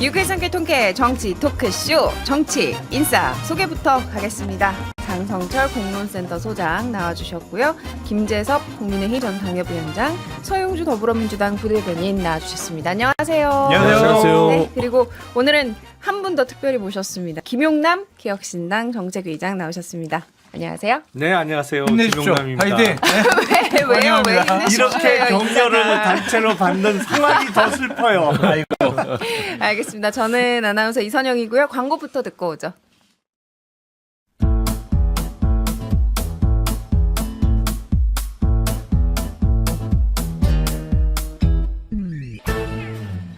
유쾌한 통쾌 정치 토크쇼 정치 인싸 소개부터 가겠습니다. 장성철 공론센터 소장 나와주셨고요. 김재섭 국민의힘 전 당협위원장, 서영주 더불어민주당 부대변인 나와주셨습니다. 안녕하세요. 안녕하세요. 네, 그리고 오늘은 한 분 더 특별히 모셨습니다. 김용남 개혁신당 정책위의장 나오셨습니다. 안녕하세요. 네, 안녕하세요. 힘내십시오. 김용남입니다. 화이팅! 왜요? 왜 힘내시고요? 이렇게 격려를 단체로 받는 상황이 더 슬퍼요. 알겠습니다. 저는 아나운서 이선영이고요. 광고부터 듣고 오죠.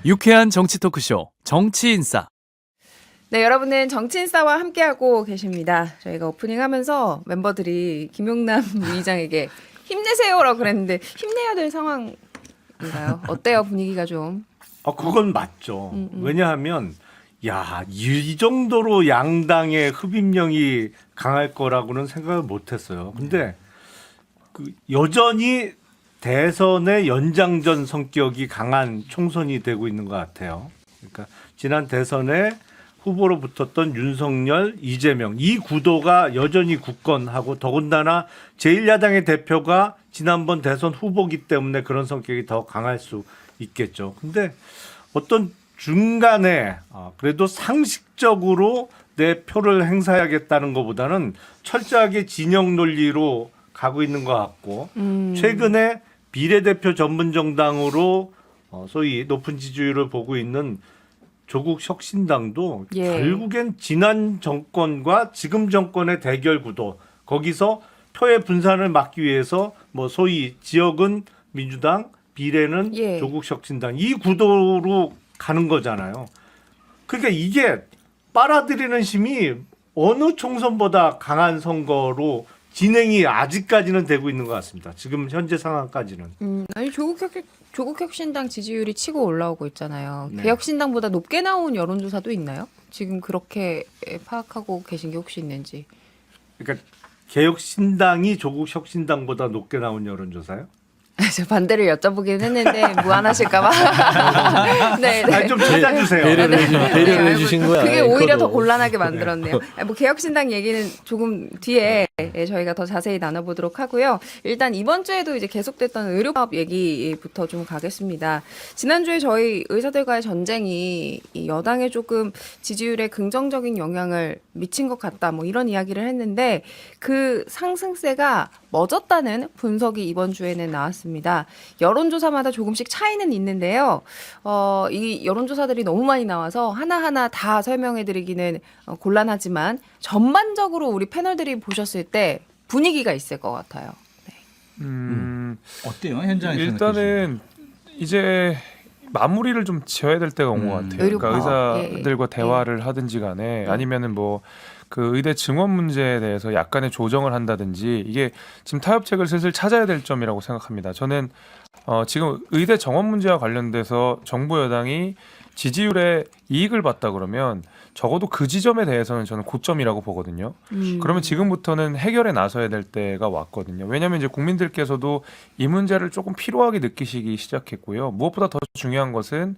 유쾌한 정치 토크쇼 정치인싸. 네, 여러분은 정치인싸와 함께하고 계십니다. 저희가 오프닝하면서 멤버들이 김용남 위의장에게 힘내세요라고 그랬는데 힘내야 될 상황인가요? 어때요? 분위기가 좀. 그건 맞죠. 왜냐하면 이 정도로 양당의 흡입력이 강할 거라고는 생각을 못했어요. 근데 여전히 대선의 연장전 성격이 강한 총선이 되고 있는 것 같아요. 그러니까 지난 대선에 후보로 붙었던 윤석열, 이재명 이 구도가 여전히 굳건하고 더군다나 제1야당의 대표가 지난번 대선 후보기 때문에 그런 성격이 더 강할 수 있겠죠. 근데 어떤 중간에 그래도 상식적으로 내 표를 행사해야겠다는 것보다는 철저하게 진영 논리로 가고 있는 것 같고 최근에 비례대표 전문정당으로 소위 높은 지지율을 보고 있는 조국 혁신당도 결국엔 지난 정권과 지금 정권의 대결 구도 거기서 표의 분산을 막기 위해서 소위 지역은 민주당 비례는 조국 혁신당 이 구도로 가는 거잖아요. 그러니까 이게 빨아들이는 힘이 어느 총선보다 강한 선거로 진행이 아직까지는 되고 있는 것 같습니다. 지금 현재 상황까지는. 아니 조국 혁신당 지지율이 치고 올라오고 있잖아요. 네. 개혁신당보다 높게 나온 여론조사도 있나요? 지금 그렇게 파악하고 계신 게 혹시 있는지. 그러니까 개혁신당이 조국 혁신당보다 높게 나온 여론조사요? 제가 반대를 여쭤보긴 했는데 무안하실까봐. 네, 네. 좀 찾아주세요. 배려를 해주신 거야. 그게 오히려 그거도. 더 곤란하게 만들었네요. 개혁신당 얘기는 조금 뒤에 저희가 더 자세히 나눠보도록 하고요. 일단 이번 주에도 이제 계속됐던 의료법 얘기부터 좀 가겠습니다. 지난주에 저희 의사들과의 전쟁이 이 여당에 조금 지지율에 긍정적인 영향을 미친 것 같다. 이런 이야기를 했는데 그 상승세가 멎었다는 분석이 이번 주에는 나왔습니다. 여론조사마다 조금씩 차이는 있는데요. 이 여론조사들이 너무 많이 나와서 하나하나 다 설명해드리기는 곤란하지만 전반적으로 우리 패널들이 보셨을 때 분위기가 있을 것 같아요. 네. 어때요? 현장에서 일단은 이제 마무리를 좀 지어야 될 때가 온 것 같아요. 그러니까 의료법. 의사들과 대화를 하든지 간에 아니면은 그 의대 증원 문제에 대해서 약간의 조정을 한다든지 이게 지금 타협책을 슬슬 찾아야 될 점이라고 생각합니다. 저는 지금 의대 정원 문제와 관련돼서 정부 여당이 지지율에 이익을 봤다 그러면 적어도 그 지점에 대해서는 저는 고점이라고 보거든요. 그러면 지금부터는 해결에 나서야 될 때가 왔거든요. 왜냐하면 이제 국민들께서도 이 문제를 조금 피로하게 느끼시기 시작했고요. 무엇보다 더 중요한 것은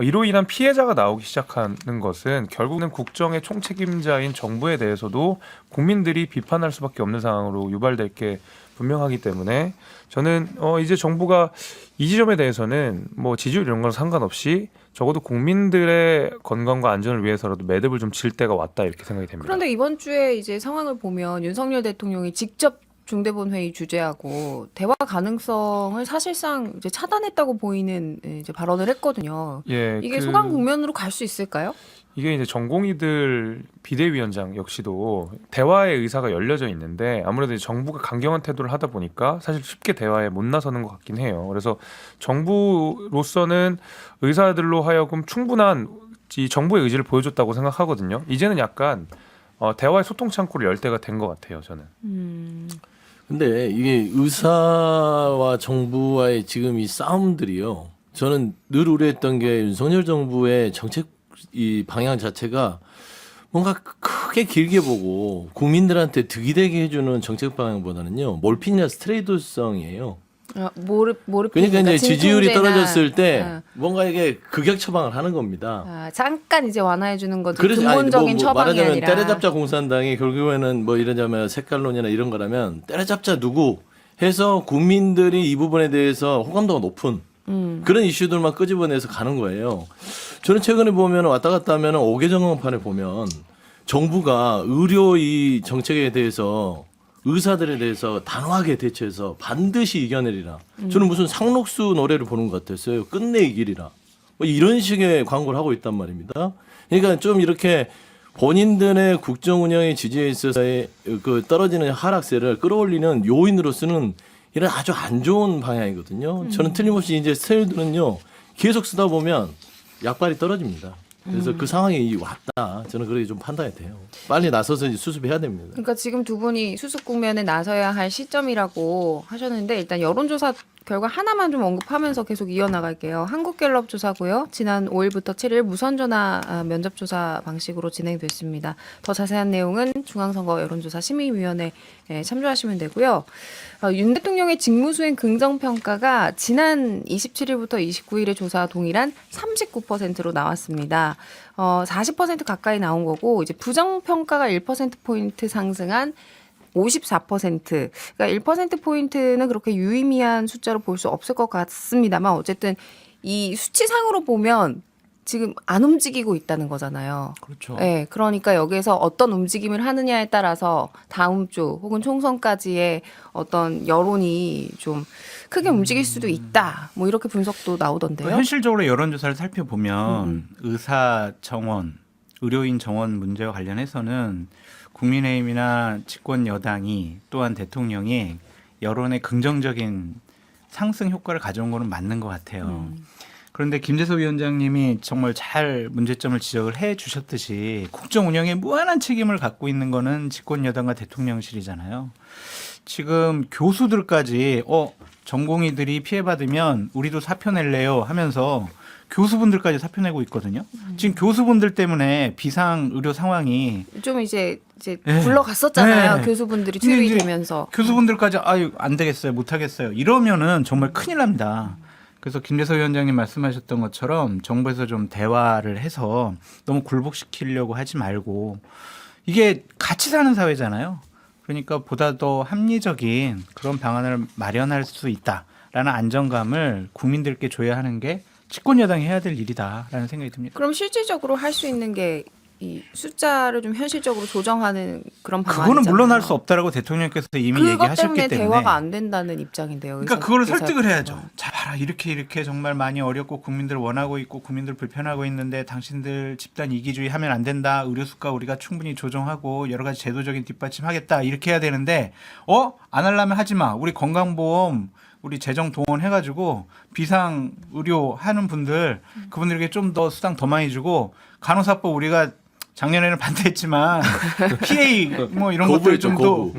이로 인한 피해자가 나오기 시작하는 것은 결국은 국정의 총책임자인 정부에 대해서도 국민들이 비판할 수밖에 없는 상황으로 유발될 게 분명하기 때문에 저는 이제 정부가 이 지점에 대해서는 지지율 이런 건 상관없이 적어도 국민들의 건강과 안전을 위해서라도 매듭을 좀 질 때가 왔다 이렇게 생각이 됩니다. 그런데 이번 주에 이제 상황을 보면 윤석열 대통령이 직접 중대본회의 주재하고 대화 가능성을 사실상 이제 차단했다고 보이는 이제 발언을 했거든요. 이게 소강 국면으로 갈 수 있을까요? 이게 이제 전공의들 비대위원장 역시도 대화의 의사가 열려져 있는데 아무래도 이제 정부가 강경한 태도를 하다 보니까 사실 쉽게 대화에 못 나서는 것 같긴 해요. 그래서 정부로서는 의사들로 하여금 충분한 이 정부의 의지를 보여줬다고 생각하거든요. 이제는 약간 대화의 소통 창구를 열 때가 된 것 같아요, 저는. 근데 이게 의사와 정부와의 지금 이 싸움들이요. 저는 늘 우려했던 게 윤석열 정부의 정책 이 방향 자체가 뭔가 크게 길게 보고 국민들한테 득이 되게 해주는 정책 방향보다는요. 몰핀이나 스트레이트성이에요. 그러니까 이제 지지율이 진통제나, 떨어졌을 때 어. 뭔가 이게 극약 처방을 하는 겁니다. 잠깐 이제 완화해 주는 거지 그래서 근본적인 처방이 말하자면 아니라. 때려잡자 공산당이 결국에는 뭐 이러자면 색깔론이나 이런 거라면 때려잡자 누구 해서 국민들이 이 부분에 대해서 호감도가 높은 그런 이슈들만 끄집어내서 가는 거예요. 저는 최근에 보면 왔다 갔다 하면 5개 정황판에 보면 정부가 의료 이 정책에 대해서 의사들에 대해서 단호하게 대처해서 반드시 이겨내리라. 저는 무슨 상록수 노래를 보는 것 같았어요. 끝내 이기리라. 뭐 이런 식의 광고를 하고 있단 말입니다. 그러니까 좀 이렇게 본인들의 국정 운영의 지지에 있어서의 그 떨어지는 하락세를 끌어올리는 요인으로서는 이런 아주 안 좋은 방향이거든요. 저는 틀림없이 이제 스테로이드는요 계속 쓰다 보면 약발이 떨어집니다. 그래서 그 상황이 왔다. 저는 그렇게 좀 판단이 돼요. 빨리 나서서 이제 수습해야 됩니다. 그러니까 지금 두 분이 수습 국면에 나서야 할 시점이라고 하셨는데 일단 여론조사 결과 하나만 좀 언급하면서 계속 이어나갈게요. 한국갤럽 조사고요. 지난 5일부터 7일 무선전화 면접조사 방식으로 진행됐습니다. 더 자세한 내용은 중앙선거 여론조사 심의위원회에 참조하시면 되고요. 윤 대통령의 직무수행 긍정평가가 지난 27일부터 29일의 조사와 동일한 39%로 나왔습니다. 40% 가까이 나온 거고 이제 부정평가가 1%포인트 상승한 54%. 그러니까 1%포인트는 그렇게 유의미한 숫자로 볼 수 없을 것 같습니다만 어쨌든 이 수치상으로 보면 지금 안 움직이고 있다는 거잖아요. 그렇죠. 네, 그러니까 여기에서 어떤 움직임을 하느냐에 따라서 다음 주 혹은 총선까지의 어떤 여론이 좀 크게 움직일 수도 있다. 뭐 이렇게 분석도 나오던데요. 현실적으로 여론조사를 살펴보면 의사 정원, 의료인 정원 문제와 관련해서는 국민의힘이나 집권 여당이 또한 대통령이 여론의 긍정적인 상승 효과를 가져온 거는 맞는 것 같아요. 그런데 김재섭 위원장님이 정말 잘 문제점을 지적을 해 주셨듯이 국정 운영에 무한한 책임을 갖고 있는 거는 집권 여당과 대통령실이잖아요. 지금 교수들까지 전공의들이 피해받으면 우리도 사표 낼래요 하면서 교수분들까지 사표 내고 있거든요. 지금 교수분들 때문에 비상 의료 상황이 좀 이제 네. 굴러갔었잖아요. 네. 교수분들이 근데 투입이 이제 되면서. 교수분들까지 안 되겠어요. 못 하겠어요. 이러면은 정말 큰일 납니다. 그래서 김재석 위원장님 말씀하셨던 것처럼 정부에서 좀 대화를 해서 너무 굴복시키려고 하지 말고 이게 같이 사는 사회잖아요. 그러니까 보다 더 합리적인 그런 방안을 마련할 수 있다라는 안정감을 국민들께 줘야 하는 게 집권 여당이 해야 될 일이다라는 생각이 듭니다. 그럼 실질적으로 할 수 있는 게 이 숫자를 좀 현실적으로 조정하는 그런 방안이잖아요. 그거는 물러날 수 없다라고 대통령께서 이미 그것 얘기하셨기 때문에 때문에 대화가 안 된다는 입장인데요. 그러니까 그거를 설득을 해야죠. 자 봐라 이렇게 정말 많이 어렵고 국민들 원하고 있고 국민들 불편하고 있는데 당신들 집단 이기주의 하면 안 된다. 의료 수가 우리가 충분히 조정하고 여러 가지 제도적인 뒷받침하겠다. 이렇게 해야 되는데 안 하려면 하지 마. 우리 건강보험 우리 재정 동원해가지고 비상 의료 하는 분들 그분들에게 좀 더 수당 더 많이 주고 간호사법 우리가 작년에는 반대했지만 PA 뭐 이런 것들 좀 더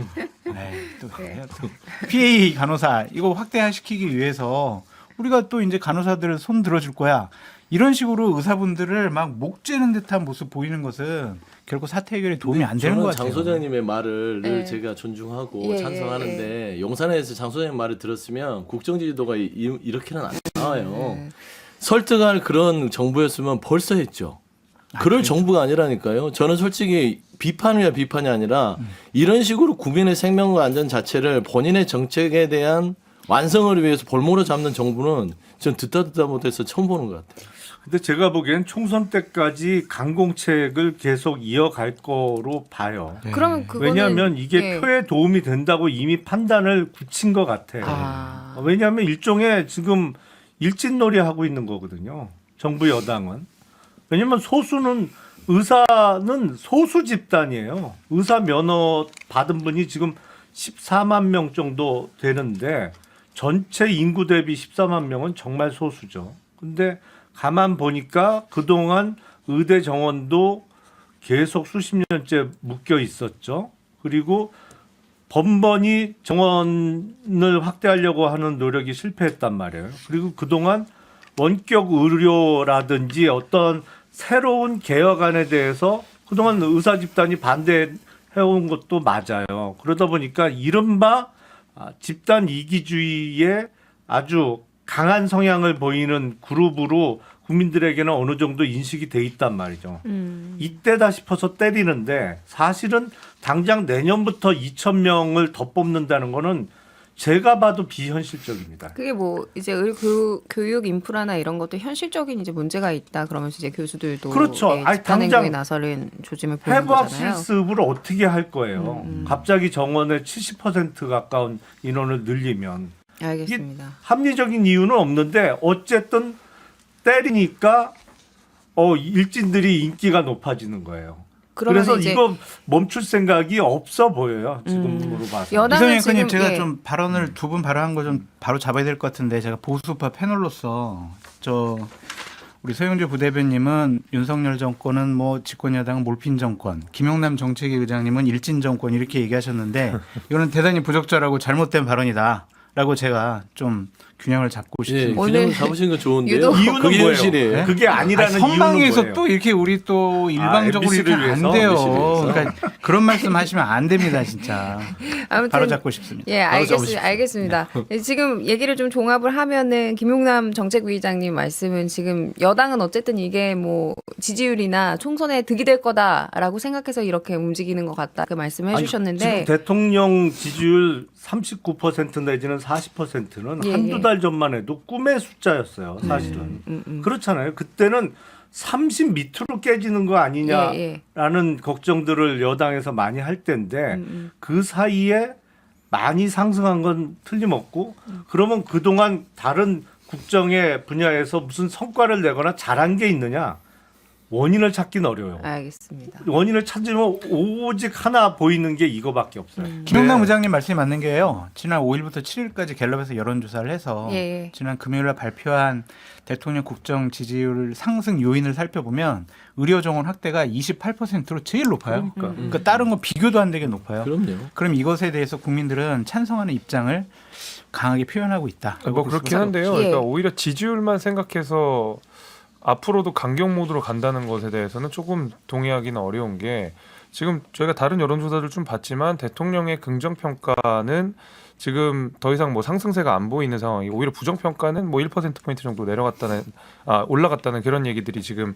PA 간호사 이거 확대시키기 위해서 우리가 또 이제 간호사들 손 들어줄 거야. 이런 식으로 의사분들을 막 목재는 듯한 모습 보이는 것은 결국 사태 해결에 도움이 안 되는 것 같아요. 장 소장님의 말을 늘 네. 제가 존중하고 예, 찬성하는데 용산에서 장 소장님 말을 들었으면 국정지지도가 이렇게는 안 나와요. 설득할 그런 정부였으면 벌써 했죠. 그럴 정부가 아니라니까요. 저는 솔직히 비판이 아니라 이런 식으로 국민의 생명과 안전 자체를 본인의 정책에 대한 완성을 위해서 볼모로 잡는 정부는 전 듣다 못해서 처음 보는 것 같아요. 근데 제가 보기엔 총선 때까지 강공책을 계속 이어갈 거로 봐요. 그러면 그거는 왜냐하면 이게 표에 도움이 된다고 이미 판단을 굳힌 것 같아요. 왜냐하면 일종의 지금 일진놀이 하고 있는 거거든요. 정부 여당은. 왜냐하면 의사는 소수 집단이에요. 의사 면허 받은 분이 지금 14만 명 정도 되는데 전체 인구 대비 14만 명은 정말 소수죠. 근데 가만 보니까 그동안 의대 정원도 계속 수십 년째 묶여 있었죠. 그리고 번번이 정원을 확대하려고 하는 노력이 실패했단 말이에요. 그리고 그동안 원격 의료라든지 어떤 새로운 개혁안에 대해서 그동안 의사 집단이 반대해온 것도 맞아요. 그러다 보니까 이른바 집단 이기주의의 아주 강한 성향을 보이는 그룹으로 국민들에게는 어느 정도 인식이 돼 있단 말이죠. 이때다 싶어서 때리는데 사실은 당장 내년부터 2,000명을 더 뽑는다는 거는 제가 봐도 비현실적입니다. 그게 뭐 이제 교육 인프라나 이런 것도 현실적인 이제 문제가 있다 그러면서 이제 교수들도 그렇죠. 아니, 집단행동에 당장 나서는 조짐을 보이는 해부학 거잖아요. 실습을 어떻게 할 거예요? 갑자기 정원의 70% 가까운 인원을 늘리면 알겠습니다. 합리적인 이유는 없는데 어쨌든 때리니까 일진들이 인기가 높아지는 거예요. 그러면 그래서 이제 이거 멈출 생각이 없어 보여요. 지금으로 봐서. 여당은 이성영 의원님 지금 제가 예. 좀 발언을 두 분 발언한 거 좀 바로 잡아야 될 것 같은데 제가 보수파 패널로서 우리 서영주 부대변님은 윤석열 정권은 뭐 집권 여당은 몰핀 정권, 김용남 정책위 의장님은 일진 정권 이렇게 얘기하셨는데 이거는 대단히 부적절하고 잘못된 발언이다라고 제가 좀 균형을 잡고 예, 싶습니다. 오늘 균형 잡으신 건 좋은데요. 유독- 이유는 그게 뭐예요? 현실이에요. 그게 아니라는 이유는 선방에서 뭐예요? 또 이렇게 우리 또 일방적으로 MBC 를 이렇게 안 위해서? 돼요. MBC 를 위해서? 그러니까 그런 말씀 하시면 안 됩니다, 진짜. 아무튼 바로 잡고 싶습니다. 예, 잡으십시오. 알겠습니다. 예, 지금 얘기를 좀 종합을 하면은 김용남 정책위의장님 말씀은 지금 여당은 어쨌든 이게 뭐 지지율이나 총선에 득이 될 거다라고 생각해서 이렇게 움직이는 것 같다 그 말씀을 해주셨는데 지금 대통령 지지율 39% 내지는 40%는 예, 한두 예. 달 전만 해도 꿈의 숫자였어요. 사실은. 그렇잖아요. 그때는 30 밑으로 깨지는 거 아니냐라는 예, 걱정들을 여당에서 많이 할 때인데 그 사이에 많이 상승한 건 틀림없고 그러면 그동안 다른 국정의 분야에서 무슨 성과를 내거나 잘한 게 있느냐 원인을 찾긴 어려워요. 알겠습니다. 원인을 찾으면 오직 하나 보이는 게 이거밖에 없어요. 김용남 네. 의장님 말씀이 맞는 게요. 지난 5일부터 7일까지 갤럽에서 여론조사를 해서 예, 예. 지난 금요일날 발표한 대통령 국정 지지율 상승 요인을 살펴보면 의료 정원 확대가 28%로 제일 높아요. 그러니까 다른 건 비교도 안 되게 높아요. 그럼요. 그럼 이것에 대해서 국민들은 찬성하는 입장을 강하게 표현하고 있다. 뭐 그렇긴 한데요. 예. 그러니까 오히려 지지율만 생각해서 앞으로도 강경 모드로 간다는 것에 대해서는 조금 동의하기는 어려운 게 지금 저희가 다른 여론조사를 좀 봤지만 대통령의 긍정 평가는 지금 더 이상 뭐 상승세가 안 보이는 상황이고 오히려 부정 평가는 뭐 1%포인트 정도 올라갔다는 그런 얘기들이 지금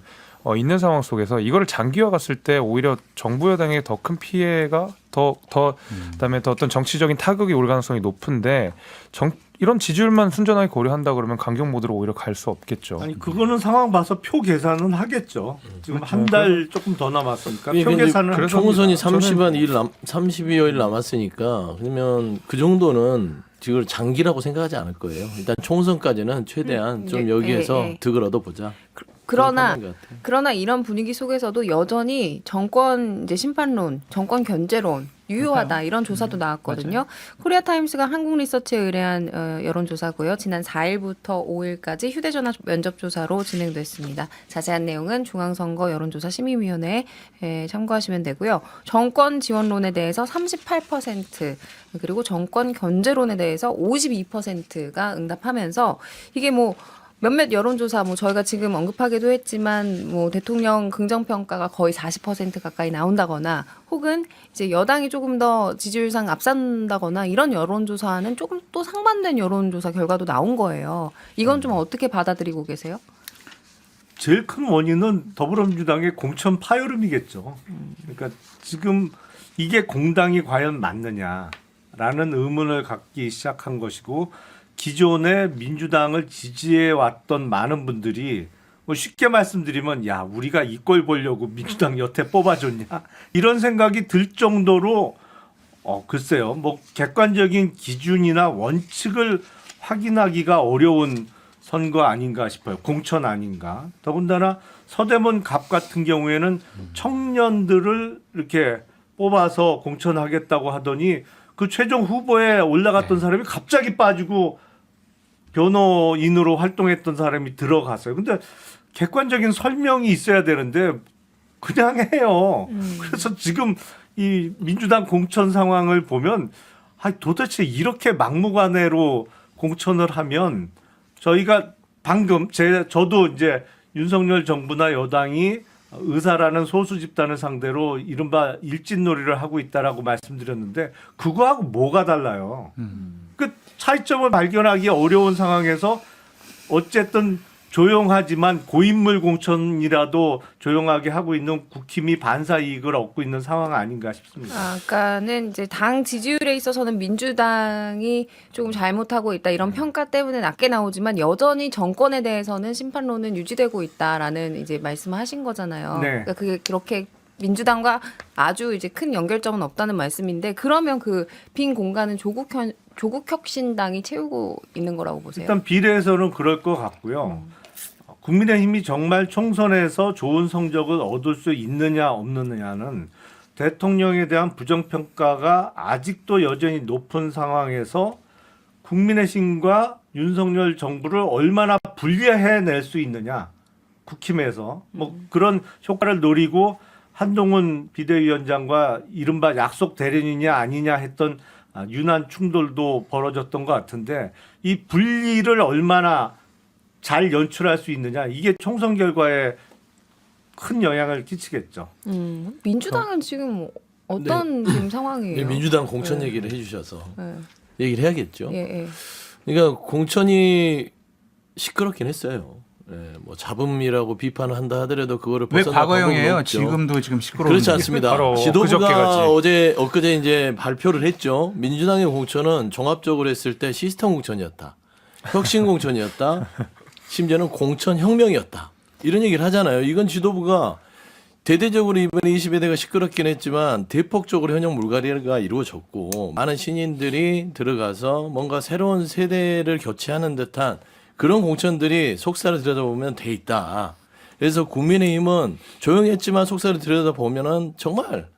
있는 상황 속에서 이거를 장기화 갔을 때 오히려 정부 여당에 더 큰 피해가 그다음에 더 어떤 정치적인 타격이 올 가능성이 높은데 이런 지지율만 순전하게 고려한다 그러면 강경 모드로 오히려 갈 수 없겠죠. 아니 그거는 상황 봐서 표 계산은 하겠죠. 지금 한 달 조금 더 남았으니까 예, 표 근데 계산은 할 총선이 겁니다. 32여일 남았으니까 그러면 그 정도는 지금 장기라고 생각하지 않을 거예요. 일단 총선까지는 최대한 좀 여기에서 득을 얻어보자. 그러나 그런 것 같아요. 그러나 이런 분위기 속에서도 여전히 정권 이제 심판론, 정권 견제론 유효하다 이런 조사도 나왔거든요. 코리아 타임스가 한국 리서치에 의뢰한 여론조사고요. 지난 4일부터 5일까지 휴대전화 면접조사로 진행됐습니다. 자세한 내용은 중앙선거 여론조사 심의위원회에 참고하시면 되고요. 정권 지원론에 대해서 38% 그리고 정권 견제론에 대해서 52%가 응답하면서 이게 뭐 몇몇 여론조사 뭐 저희가 지금 언급하기도 했지만 뭐 대통령 긍정평가가 거의 40% 가까이 나온다거나 혹은 이제 여당이 조금 더 지지율상 앞선다거나 이런 여론조사는 조금 또 상반된 여론조사 결과도 나온 거예요. 이건 좀 어떻게 받아들이고 계세요? 제일 큰 원인은 더불어민주당의 공천 파열음이겠죠. 그러니까 지금 이게 공당이 과연 맞느냐라는 의문을 갖기 시작한 것이고 기존에 민주당을 지지해 왔던 많은 분들이 뭐 쉽게 말씀드리면 야 우리가 이꼴 보려고 민주당 여태 뽑아줬냐 이런 생각이 들 정도로 글쎄요 뭐 객관적인 기준이나 원칙을 확인하기가 어려운 선거 아닌가 싶어요. 공천 아닌가. 더군다나 서대문 갑 같은 경우에는 청년들을 이렇게 뽑아서 공천하겠다고 하더니 그 최종 후보에 올라갔던 사람이 갑자기 빠지고 변호인으로 활동했던 사람이 들어갔어요. 근데 객관적인 설명이 있어야 되는데 그냥 해요. 그래서 지금 이 민주당 공천 상황을 보면 도대체 이렇게 막무가내로 공천을 하면 저희가 방금 저도 이제 윤석열 정부나 여당이 의사라는 소수 집단을 상대로 이른바 일진놀이를 하고 있다라고 말씀드렸는데 그거하고 뭐가 달라요? 차이점을 발견하기 어려운 상황에서 어쨌든 조용하지만 고인물 공천이라도 조용하게 하고 있는 국힘이 반사 이익을 얻고 있는 상황 아닌가 싶습니다. 아까는 이제 당 지지율에 있어서는 민주당이 조금 잘못하고 있다 이런 평가 때문에 낮게 나오지만 여전히 정권에 대해서는 심판론은 유지되고 있다라는 이제 말씀하신 거잖아요. 네. 그러니까 그게 그렇게 민주당과 아주 이제 큰 연결점은 없다는 말씀인데 그러면 그 빈 공간은 조국혁신당이 채우고 있는 거라고 보세요? 일단 비례에서는 그럴 것 같고요. 국민의힘이 정말 총선에서 좋은 성적을 얻을 수 있느냐 없느냐는 대통령에 대한 부정평가가 아직도 여전히 높은 상황에서 국민의힘과 윤석열 정부를 얼마나 분리해낼 수 있느냐. 국힘에서 뭐 그런 효과를 노리고 한동훈 비대위원장과 이른바 약속 대련이냐 아니냐 했던 유난 충돌도 벌어졌던 것 같은데 이 분리를 얼마나 잘 연출할 수 있느냐 이게 총선 결과에 큰 영향을 끼치겠죠. 민주당은 지금 어떤 지금 상황이에요? 민주당 공천 얘기를 해주셔서 네. 얘기를 해야겠죠. 예, 예. 그러니까 공천이 시끄럽긴 했어요. 예, 뭐 잡음이라고 비판을 한다 하더라도 그거를 왜 벗어날 방법은 과거형이에요? 없죠. 지금도 지금 시끄러운 그렇지 않습니다. 바로 지도부가 엊그저께같이. 엊그제 이제 발표를 했죠. 민주당의 공천은 종합적으로 했을 때 시스템 공천이었다. 혁신 공천이었다. 심지어는 공천 혁명이었다. 이런 얘기를 하잖아요. 이건 지도부가 대대적으로 이번에 22대가 시끄럽긴 했지만 대폭적으로 현역 물갈이가 이루어졌고 많은 신인들이 들어가서 뭔가 새로운 세대를 교체하는 듯한 그런 공천들이 속사를 들여다보면 돼 있다. 그래서 국민의힘은 조용했지만 속사를 들여다보면은 정말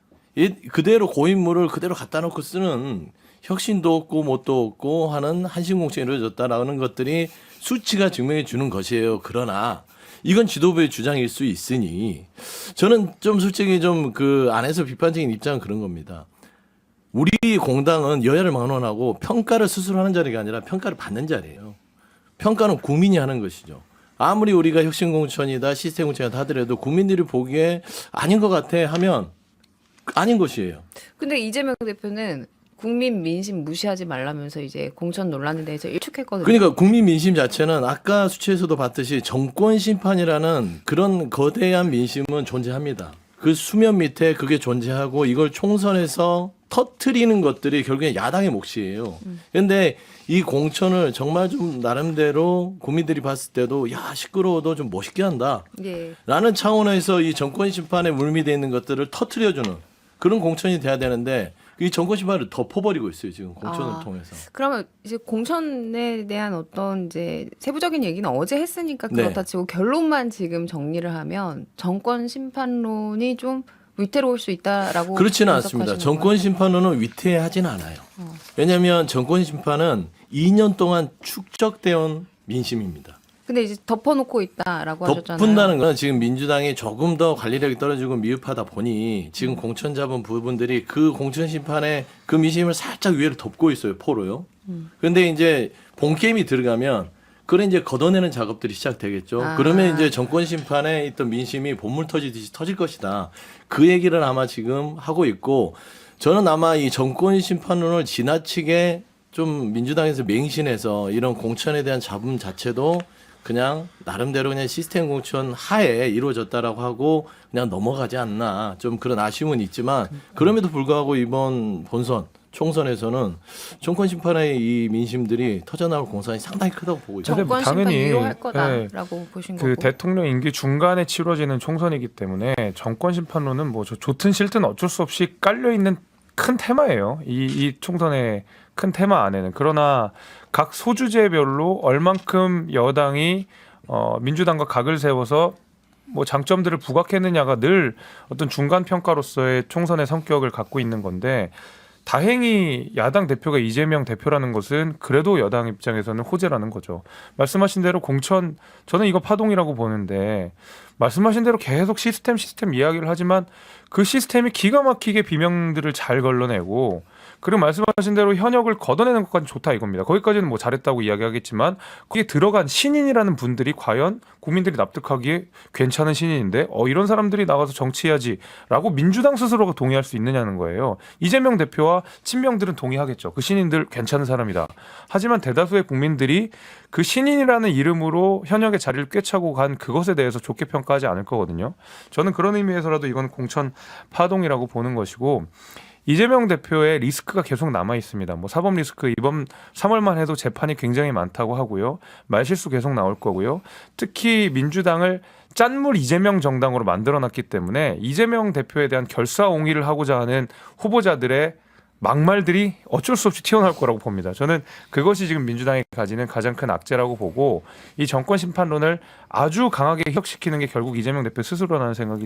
그대로 고인물을 그대로 갖다 놓고 쓰는 혁신도 없고 뭣도 없고 하는 한신공천이 이루어졌다라는 것들이 수치가 증명해 주는 것이에요. 그러나 이건 지도부의 주장일 수 있으니 저는 좀 솔직히 좀 그 안에서 비판적인 입장은 그런 겁니다. 우리 공당은 여야를 막론하고 평가를 스스로 하는 자리가 아니라 평가를 받는 자리예요. 평가는 국민이 하는 것이죠. 아무리 우리가 혁신공천이다 시스템 공천이다 하더라도 국민들이 보기에 아닌 것 같아 하면 아닌 것이에요. 근데 이재명 대표는 국민 민심 무시하지 말라면서 이제 공천 논란에 대해서 일축했거든요. 그러니까 국민 민심 자체는 아까 수치에서도 봤듯이 정권 심판이라는 그런 거대한 민심은 존재합니다. 그 수면 밑에 그게 존재하고 이걸 총선에서 터트리는 것들이 결국엔 야당의 몫이에요. 그런데 이 공천을 정말 좀 나름대로 국민들이 봤을 때도 야 시끄러워도 좀 멋있게 한다. 예. 라는 차원에서 이 정권 심판에 물미되어 있는 것들을 터트려주는 그런 공천이 돼야 되는데 이 정권 심판을 덮어버리고 있어요 지금 공천을 통해서. 그러면 이제 공천에 대한 어떤 이제 세부적인 얘기는 어제 했으니까 그렇다 네. 치고 결론만 지금 정리를 하면 정권 심판론이 좀 위태로울 수 있다라고 그렇지는 분석하시는 않습니다. 건가요? 정권 심판론은 위태하진 않아요. 왜냐하면 정권 심판은 2년 동안 축적되어 온 민심입니다. 근데 이제 덮어놓고 있다라고 하셨잖아요. 덮은다는 건 지금 민주당이 조금 더 관리력이 떨어지고 미흡하다 보니 지금 공천 잡은 부분들이 그 공천 심판의 그 민심을 살짝 위로 덮고 있어요. 포로요. 그런데 이제 본 게임이 들어가면 그래 이제 걷어내는 작업들이 시작되겠죠. 그러면 이제 정권 심판에 있던 민심이 본물 터지듯이 터질 것이다. 그 얘기를 아마 지금 하고 있고 저는 아마 이 정권 심판론을 지나치게 좀 민주당에서 맹신해서 이런 공천에 대한 잡음 자체도 그냥 나름대로 그냥 시스템 공천 하에 이루어졌다라고 하고 그냥 넘어가지 않나 좀 그런 아쉬움은 있지만 그럼에도 불구하고 이번 본선 총선에서는 정권 심판의 이 민심들이 터져나올 공산이 상당히 크다고 보고 있습니다. 정권 심판 당연히, 유효할 거다라고 보신 그 거고. 대통령 임기 중간에 치러지는 총선이기 때문에 정권 심판론은 뭐 좋든 싫든 어쩔 수 없이 깔려 있는 큰 테마예요. 이 총선의 큰 테마 안에는. 그러나 각 소주제별로 얼만큼 여당이 민주당과 각을 세워서 뭐 장점들을 부각했느냐가 늘 어떤 중간 평가로서의 총선의 성격을 갖고 있는 건데 다행히 야당 대표가 이재명 대표라는 것은 그래도 여당 입장에서는 호재라는 거죠. 말씀하신 대로 공천 저는 이거 파동이라고 보는데 말씀하신 대로 계속 시스템 이야기를 하지만 그 시스템이 기가 막히게 비명들을 잘 걸러내고 그리고 말씀하신 대로 현역을 걷어내는 것까지 좋다 이겁니다. 거기까지는 뭐 잘했다고 이야기하겠지만 거기에 들어간 신인이라는 분들이 과연 국민들이 납득하기에 괜찮은 신인인데 이런 사람들이 나가서 정치해야지라고 민주당 스스로가 동의할 수 있느냐는 거예요. 이재명 대표와 친명들은 동의하겠죠. 그 신인들 괜찮은 사람이다. 하지만 대다수의 국민들이 그 신인이라는 이름으로 현역의 자리를 꿰차고 간 그것에 대해서 좋게 평가하지 않을 거거든요. 저는 그런 의미에서라도 이건 공천 파동이라고 보는 것이고 이재명 대표의 리스크가 계속 남아 있습니다. 뭐 사법 리스크 이번 3월만 해도 재판이 굉장히 많다고 하고요. 말실수 계속 나올 거고요. 특히 민주당을 짠물 이재명 정당으로 만들어놨기 때문에 이재명 대표에 대한 결사옹위를 하고자 하는 후보자들의 막말들이 어쩔 수 없이 튀어나올 거라고 봅니다. 저는 그것이 지금 민주당이 가지는 가장 큰 악재라고 보고 이 정권 심판론을 아주 강하게 희석시키는 게 결국 이재명 대표 스스로라는 생각이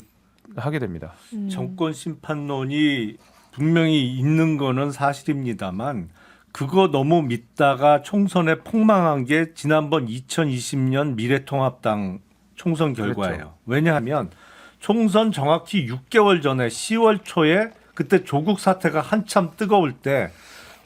하게 됩니다. 정권 심판론이 분명히 있는 거는 사실입니다만 그거 너무 믿다가 총선에 폭망한 게 지난번 2020년 미래통합당 총선 결과예요. 그렇죠. 왜냐하면 총선 정확히 6개월 전에 10월 초에 그때 조국 사태가 한참 뜨거울 때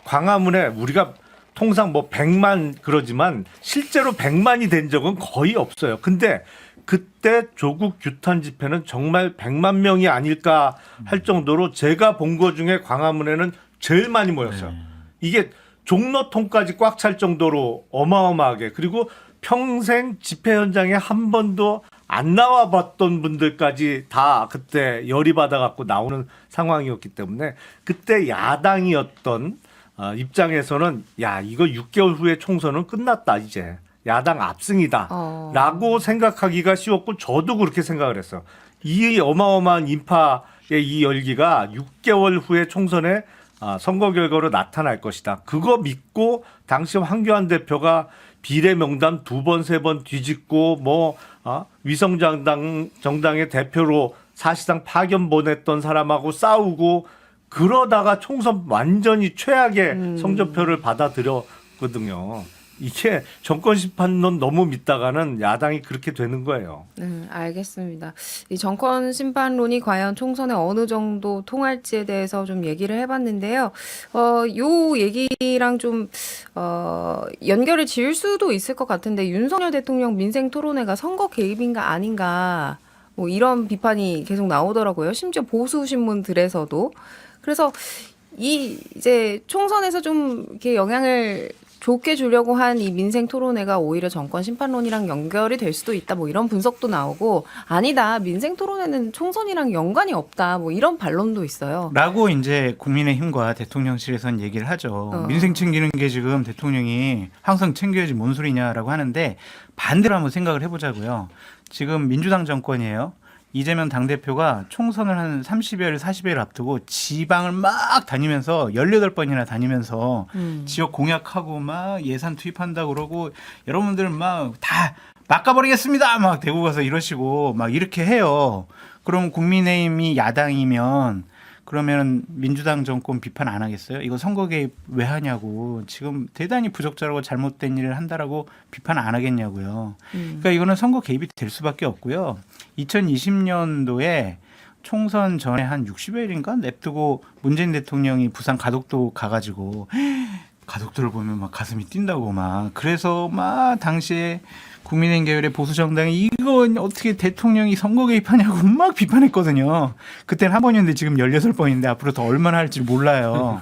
광화문에 우리가 통상 뭐 100만 그러지만 실제로 100만이 된 적은 거의 없어요. 근데 그때 조국 규탄 집회는 정말 100만 명이 아닐까 할 정도로 제가 본 거 중에 광화문에는 제일 많이 모였어요. 이게 종로통까지 꽉 찰 정도로 어마어마하게 그리고 평생 집회 현장에 한 번도 안 나와봤던 분들까지 다 그때 열이 받아갖고 나오는 상황이었기 때문에 그때 야당이었던 입장에서는 야 이거 6개월 후에 총선은 끝났다 이제. 야당 압승이다 라고 생각하기가 쉬웠고 저도 그렇게 생각을 했어요. 이 어마어마한 인파의 이 열기가 6개월 후에 총선에 선거 결과로 나타날 것이다. 그거 믿고 당시 황교안 대표가 비례 명단 2번, 3번 뒤집고 뭐 위성정당의 대표로 사실상 파견 보냈던 사람하고 싸우고 그러다가 총선 완전히 최악의 성적표를 받아들였거든요. 이게 정권 심판론 너무 믿다가는 야당이 그렇게 되는 거예요. 알겠습니다. 이 정권 심판론이 과연 총선에 어느 정도 통할지에 대해서 좀 얘기를 해봤는데요. 요 얘기랑 좀 연결을 지을 수도 있을 것 같은데 윤석열 대통령 민생 토론회가 선거 개입인가 아닌가 뭐 이런 비판이 계속 나오더라고요. 심지어 보수 신문들에서도. 그래서 이제 총선에서 좀 이렇게 영향을 좋게 주려고 한 이 민생 토론회가 오히려 정권 심판론이랑 연결이 될 수도 있다. 뭐 이런 분석도 나오고 아니다. 민생 토론회는 총선이랑 연관이 없다. 뭐 이런 반론도 있어요. 라고 이제 국민의힘과 대통령실에선 얘기를 하죠. 민생 챙기는 게 지금 대통령이 항상 챙겨야지 뭔 소리냐라고 하는데 반대로 한번 생각을 해보자고요. 지금 민주당 정권이에요. 이재명 당대표가 총선을 한 30여일, 40여일 앞두고 지방을 막 다니면서 18번이나 다니면서 지역 공약하고 막 예산 투입한다고 그러고 여러분들 막 다 막아버리겠습니다. 막 대구 가서 이러시고 막 이렇게 해요. 그럼 국민의힘이 야당이면 그러면 민주당 정권 비판 안 하겠어요? 이거 선거 개입 왜 하냐고 지금 대단히 부적절하고 잘못된 일을 한다라고 비판 안 하겠냐고요. 그러니까 이거는 선거 개입이 될 수밖에 없고요. 2020년도에 총선 전에 한 60여일인가 냅두고 문재인 대통령이 부산 가덕도 가가지고 가덕도를 보면 막 가슴이 뛴다고 막 그래서 막 당시에 국민의힘 계열의 보수 정당이 이건 어떻게 대통령이 선거 개입하냐고 막 비판했거든요. 그때는 한 번이었는데 지금 16번인데 앞으로 더 얼마나 할지 몰라요.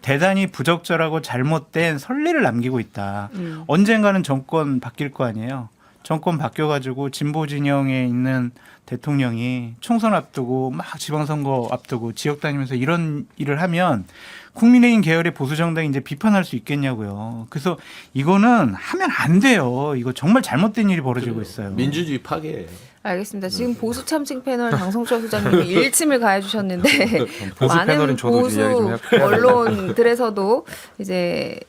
대단히 부적절하고 잘못된 선례를 남기고 있다. 언젠가는 정권 바뀔 거 아니에요. 정권 바뀌어가지고 진보 진영에 있는 대통령이 총선 앞두고 막 지방선거 앞두고 지역 다니면서 이런 일을 하면 국민의힘 계열의 보수 정당이 이제 비판할 수 있겠냐고요. 그래서 이거는 하면 안 돼요. 이거 정말 잘못된 일이 벌어지고 있어요. 민주주의 파괴예요. 알겠습니다. 지금 보수 참칭 패널 장성철 소장님이 일침을 가해주셨는데 보수 많은 패널인 저도 보수 이야기 좀 해야 언론들에서도 이제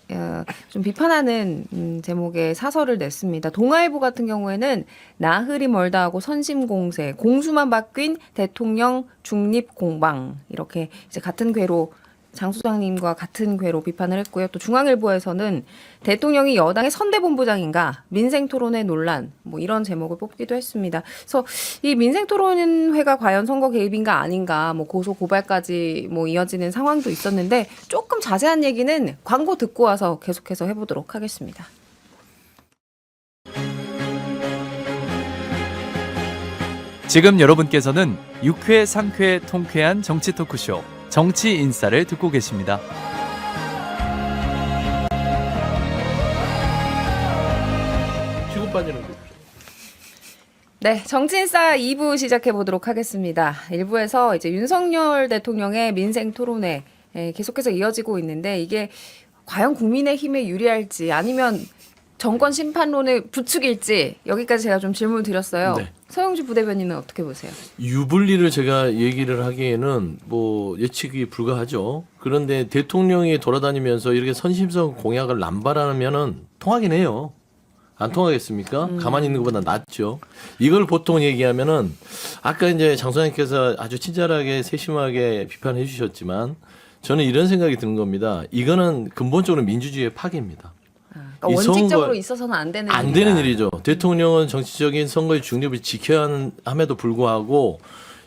좀 비판하는 제목의 사설을 냈습니다. 동아일보 같은 경우에는 나흘이 멀다 하고 선심공세, 공수만 바뀐 대통령 중립공방 이렇게 이제 같은 궤로 장 소장님과 같은 궤로 비판을 했고요. 또 중앙일보에서는 대통령이 여당의 선대본부장인가 민생토론회 논란 뭐 이런 제목을 뽑기도 했습니다. 그래서 이 민생토론회가 과연 선거 개입인가 아닌가 뭐 고소 고발까지 뭐 이어지는 상황도 있었는데 조금 자세한 얘기는 광고 듣고 와서 계속해서 해보도록 하겠습니다. 지금 여러분께서는 6회, 상쾌, 통쾌한 정치 토크쇼 정치 인싸를 듣고 계십니다. 치고 빠지는 거. 네, 정치인싸 2부 시작해 보도록 하겠습니다. 1부에서 이제 윤석열 대통령의 민생 토론회 계속해서 이어지고 있는데 이게 과연 국민의힘에 유리할지 아니면 정권 심판론을 부추길지 여기까지 제가 좀 질문을 드렸어요. 네. 서영주 부대변인은 어떻게 보세요? 유불리를 제가 얘기를 하기에는 뭐 예측이 불가하죠. 그런데 대통령이 돌아다니면서 이렇게 선심성 공약을 남발하면은 통하긴 해요. 안 통하겠습니까? 가만히 있는 것보다 낫죠. 이걸 보통 얘기하면은 아까 이제 장 소장님께서 아주 친절하게 세심하게 비판해 주셨지만 저는 이런 생각이 드는 겁니다. 이거는 근본적으로 민주주의의 파괴입니다. 그러니까 이 원칙적으로 선거- 있어서는 안 되는 안 일이다. 되는 일이죠. 대통령은 정치적인 선거의 중립을 지켜야 함에도 불구하고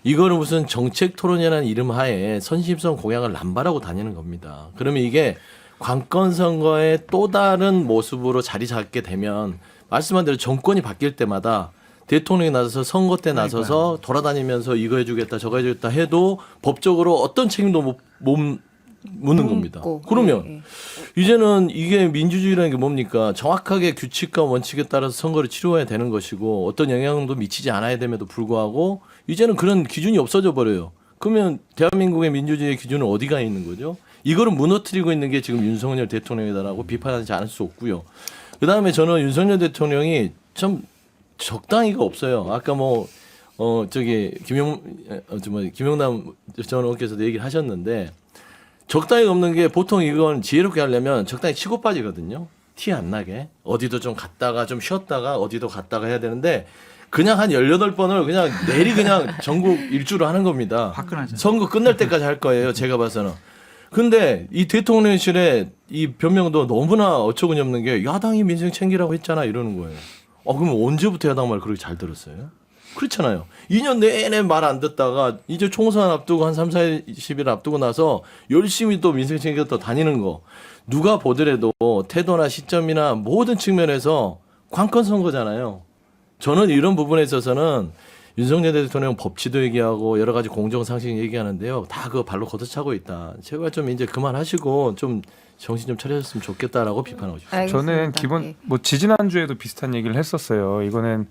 이거는 무슨 정책 토론이라는 이름 하에 선심성 공약을 남발하고 다니는 겁니다. 그러면 이게 관건 선거의 또 다른 모습으로 자리 잡게 되면 말씀한 대로 정권이 바뀔 때마다 대통령이 나서서 선거 때 나서서 돌아다니면서 이거 해주겠다 저거 해주겠다 해도 법적으로 어떤 책임도 못 묻는 겁니다. 묻고. 그러면 예, 예. 이제는 이게 민주주의라는 게 뭡니까? 정확하게 규칙과 원칙에 따라서 선거를 치러야 되는 것이고 어떤 영향도 미치지 않아야 됨에도 불구하고 이제는 그런 기준이 없어져 버려요. 그러면 대한민국의 민주주의의 기준은 어디가 있는 거죠? 이거를 무너뜨리고 있는 게 지금 윤석열 대통령이다라고 비판하지 않을 수 없고요. 그다음에 저는 윤석열 대통령이 좀 적당히가 없어요. 아까 김용남 전 의원께서도 얘기를 하셨는데 적당히가 없는 게 보통 이건 지혜롭게 하려면 적당히 치고 빠지거든요. 티 안 나게. 어디도 좀 갔다가 좀 쉬었다가 어디도 갔다가 해야 되는데 그냥 한 18번을 그냥 내리 그냥 전국 일주로 하는 겁니다. 화끈하죠. 선거 끝날 때까지 할 거예요. 제가 봐서는. 근데 이 대통령실의 이 변명도 너무나 어처구니 없는 게 야당이 민생 챙기라고 했잖아 이러는 거예요. 그럼 언제부터 야당 말 그렇게 잘 들었어요? 그렇잖아요. 2년 내내 말 안 듣다가 이제 총선 앞두고 한 3, 40일 앞두고 나서 열심히 또 민생 챙겨 또 다니는 거. 누가 보더라도 태도나 시점이나 모든 측면에서 관건 선거잖아요. 저는 이런 부분에 있어서는 윤석열 대통령 법치도 얘기하고 여러 가지 공정상식 얘기하는데요. 다 그거 발로 걷어차고 있다. 제발 좀 이제 그만하시고 좀 정신 좀 차려줬으면 좋겠다라고 비판하고 싶습니다. 알겠습니다. 저는 기본 예. 뭐 지지난주에도 비슷한 얘기를 했었어요. 이거는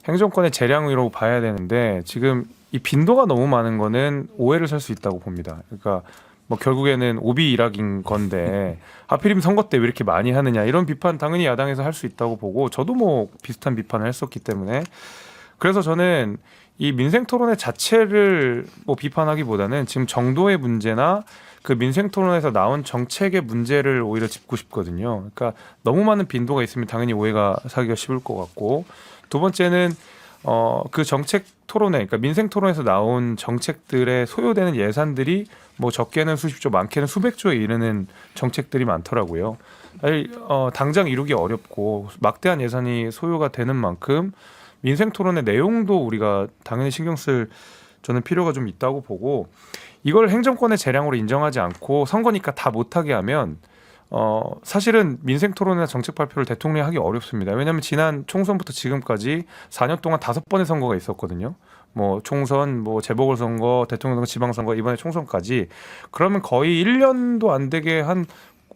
행정권의 재량이라고 봐야 되는데 지금 이 빈도가 너무 많은 거는 오해를 살 수 있다고 봅니다. 그러니까 뭐 결국에는 오비 일학인 건데 하필이면 선거 때 왜 이렇게 많이 하느냐 이런 비판 당연히 야당에서 할 수 있다고 보고 저도 뭐 비슷한 비판을 했었기 때문에 그래서 저는 이 민생 토론회 자체를 뭐 비판하기보다는 지금 정도의 문제나 그 민생 토론에서 나온 정책의 문제를 오히려 짚고 싶거든요. 그러니까 너무 많은 빈도가 있으면 당연히 오해가 사기가 쉬울 것 같고 두 번째는 그 정책 토론회, 그러니까 민생 토론에서 나온 정책들의 소요되는 예산들이 뭐 적게는 수십조, 많게는 수백조에 이르는 정책들이 많더라고요. 당장 이루기 어렵고 막대한 예산이 소요가 되는 만큼 민생 토론의 내용도 우리가 당연히 신경 쓸 저는 필요가 좀 있다고 보고 이걸 행정권의 재량으로 인정하지 않고 선거니까 다 못하게 하면 사실은 민생 토론이나 정책 발표를 대통령이 하기 어렵습니다. 왜냐하면 지난 총선부터 지금까지 4년 동안 5번의 선거가 있었거든요. 뭐 총선, 뭐 재보궐선거, 대통령 선거, 지방선거, 이번에 총선까지. 그러면 거의 1년도 안 되게 한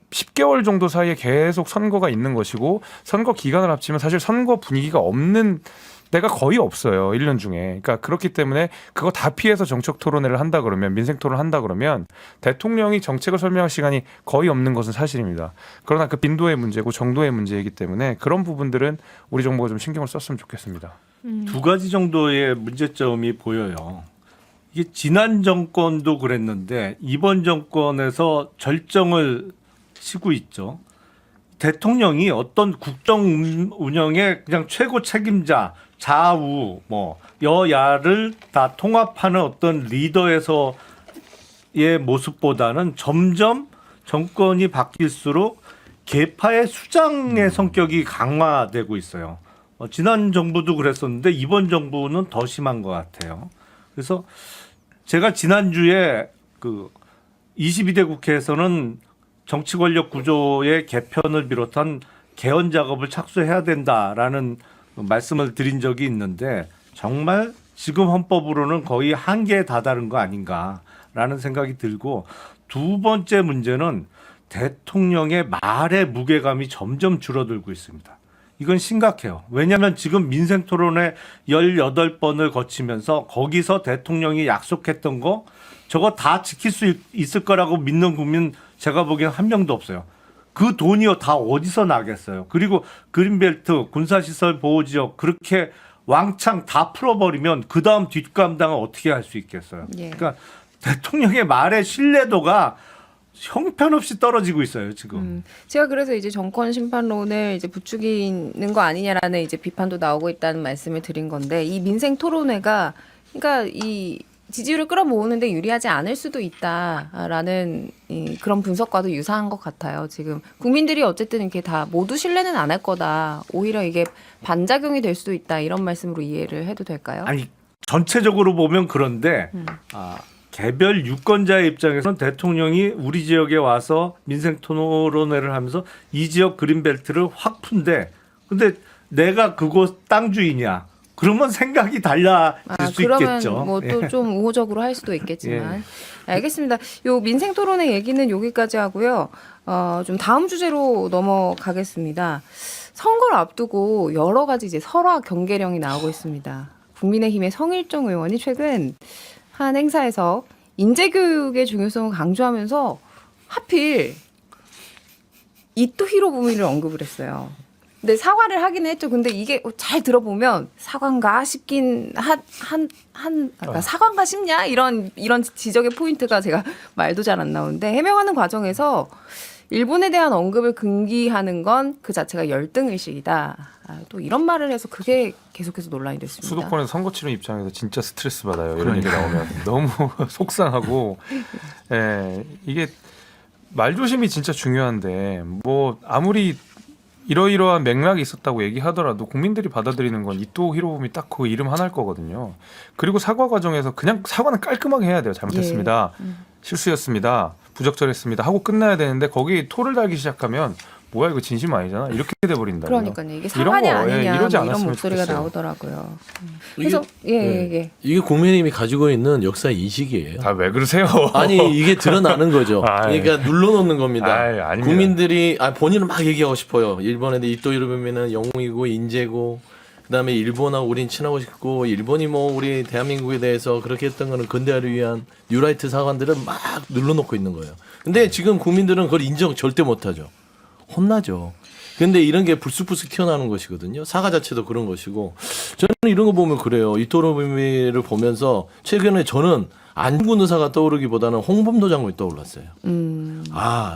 10개월 정도 사이에 계속 선거가 있는 것이고 선거 기간을 합치면 사실 선거 분위기가 없는 때가 거의 없어요. 1년 중에. 그러니까 그렇기 때문에 그거 다 피해서 정책 토론회를 한다 그러면 민생 토론을 한다 그러면 대통령이 정책을 설명할 시간이 거의 없는 것은 사실입니다. 그러나 그 빈도의 문제고 정도의 문제이기 때문에 그런 부분들은 우리 정부가 좀 신경을 썼으면 좋겠습니다. 두 가지 정도의 문제점이 보여요. 이게 지난 정권도 그랬는데 이번 정권에서 절정을 치고 있죠. 대통령이 어떤 국정 운영의 그냥 최고 책임자, 좌우, 뭐 여야를 다 통합하는 어떤 리더에서 모습보다는 점점 정권이 바뀔수록 계파의 수장의 성격이 강화되고 있어요. 지난 정부도 그랬었는데 이번 정부는 더 심한 것 같아요. 그래서 제가 지난주에 그 22대 국회에서는 정치 권력 구조의 개편을 비롯한 개헌 작업을 착수해야 된다라는 말씀을 드린 적이 있는데 정말 지금 헌법으로는 거의 한계에 다다른 거 아닌가라는 생각이 들고 두 번째 문제는 대통령의 말의 무게감이 점점 줄어들고 있습니다. 이건 심각해요. 왜냐하면 지금 민생토론회 18번을 거치면서 거기서 대통령이 약속했던 거 저거 다 지킬 수 있을 거라고 믿는 국민 제가 보기엔 한 명도 없어요. 그 돈이요 다 어디서 나겠어요. 그리고 그린벨트, 군사시설 보호지역 그렇게 왕창 다 풀어버리면 그 다음 뒷감당을 어떻게 할 수 있겠어요. 예. 그러니까 대통령의 말의 신뢰도가 형편없이 떨어지고 있어요 지금. 제가 그래서 이제 정권 심판론을 이제 부추기는 거 아니냐라는 이제 비판도 나오고 있다는 말씀을 드린 건데 이 민생 토론회가 그러니까 이 지지율을 끌어모으는데 유리하지 않을 수도 있다라는 그런 분석과도 유사한 것 같아요. 지금 국민들이 어쨌든 이렇게 다 모두 신뢰는 안 할 거다. 오히려 이게 반작용이 될 수도 있다. 이런 말씀으로 이해를 해도 될까요? 아니 전체적으로 보면 그런데 개별 유권자의 입장에서는 대통령이 우리 지역에 와서 민생 토론회를 하면서 이 지역 그린벨트를 확 푼대. 근데 내가 그곳 땅 주인이야. 그러면 생각이 달라질 수 그러면 있겠죠. 뭐 또 좀 우호적으로 할 수도 있겠지만 알겠습니다. 요 민생 토론회 얘기는 여기까지 하고요. 좀 다음 주제로 넘어가겠습니다. 선거를 앞두고 여러 가지 이제 설화 경계령이 나오고 있습니다. 국민의힘의 성일종 의원이 최근 한 행사에서 인재교육의 중요성을 강조하면서 하필 이토 히로부미를 언급을 했어요. 근데 사과를 하긴 했죠. 근데 이게 잘 들어보면 사과인가 싶긴 그러니까 사과인가 싶냐 이런 지적의 포인트가 제가 말도 잘 안 나오는데 해명하는 과정에서 일본에 대한 언급을 금기하는 건 그 자체가 열등의식이다. 또 이런 말을 해서 그게 계속해서 논란이 됐습니다. 수도권에서 선거 치르는 입장에서 진짜 스트레스 받아요. 이런 얘기 나오면 너무 속상하고 이게 말조심이 진짜 중요한데 뭐 아무리 이러이러한 맥락이 있었다고 얘기하더라도 국민들이 받아들이는 건 이토 히로부미 딱 그 이름 하나일 거거든요. 그리고 사과 과정에서 그냥 사과는 깔끔하게 해야 돼요. 잘못했습니다. 실수였습니다. 부적절했습니다. 하고 끝나야 되는데 거기 토를 달기 시작하면 뭐야 이거 진심 아니잖아. 이렇게 돼버린다. 그러니까요. 이게 사과냐 아니냐 이러지 뭐 이런 않았으면 목소리가 좋겠어요. 나오더라고요. 그래서 예. 이게 국민의힘이 가지고 있는 역사 인식이에요. 다 왜 그러세요? 아니 이게 드러나는 거죠. 아이. 그러니까 눌러놓는 겁니다. 아닙니다. 국민들이 본인은 막 얘기하고 싶어요. 일본에 이토 히로부미는 영웅이고 인재고 그다음에 일본하고 우린 친하고 싶고 일본이 뭐 우리 대한민국에 대해서 그렇게 했던 거는 근대화를 위한 뉴라이트 사관들을 막 눌러놓고 있는 거예요. 근데 지금 국민들은 그걸 인정 절대 못하죠. 혼나죠. 근데 이런 게 불쑥불쑥 튀어나오는 것이거든요. 사과 자체도 그런 것이고 저는 이런 거 보면 그래요. 이토 히로부미를 보면서 최근에 저는 안중근 의사가 떠오르기보다는 홍범도 장군이 떠올랐어요.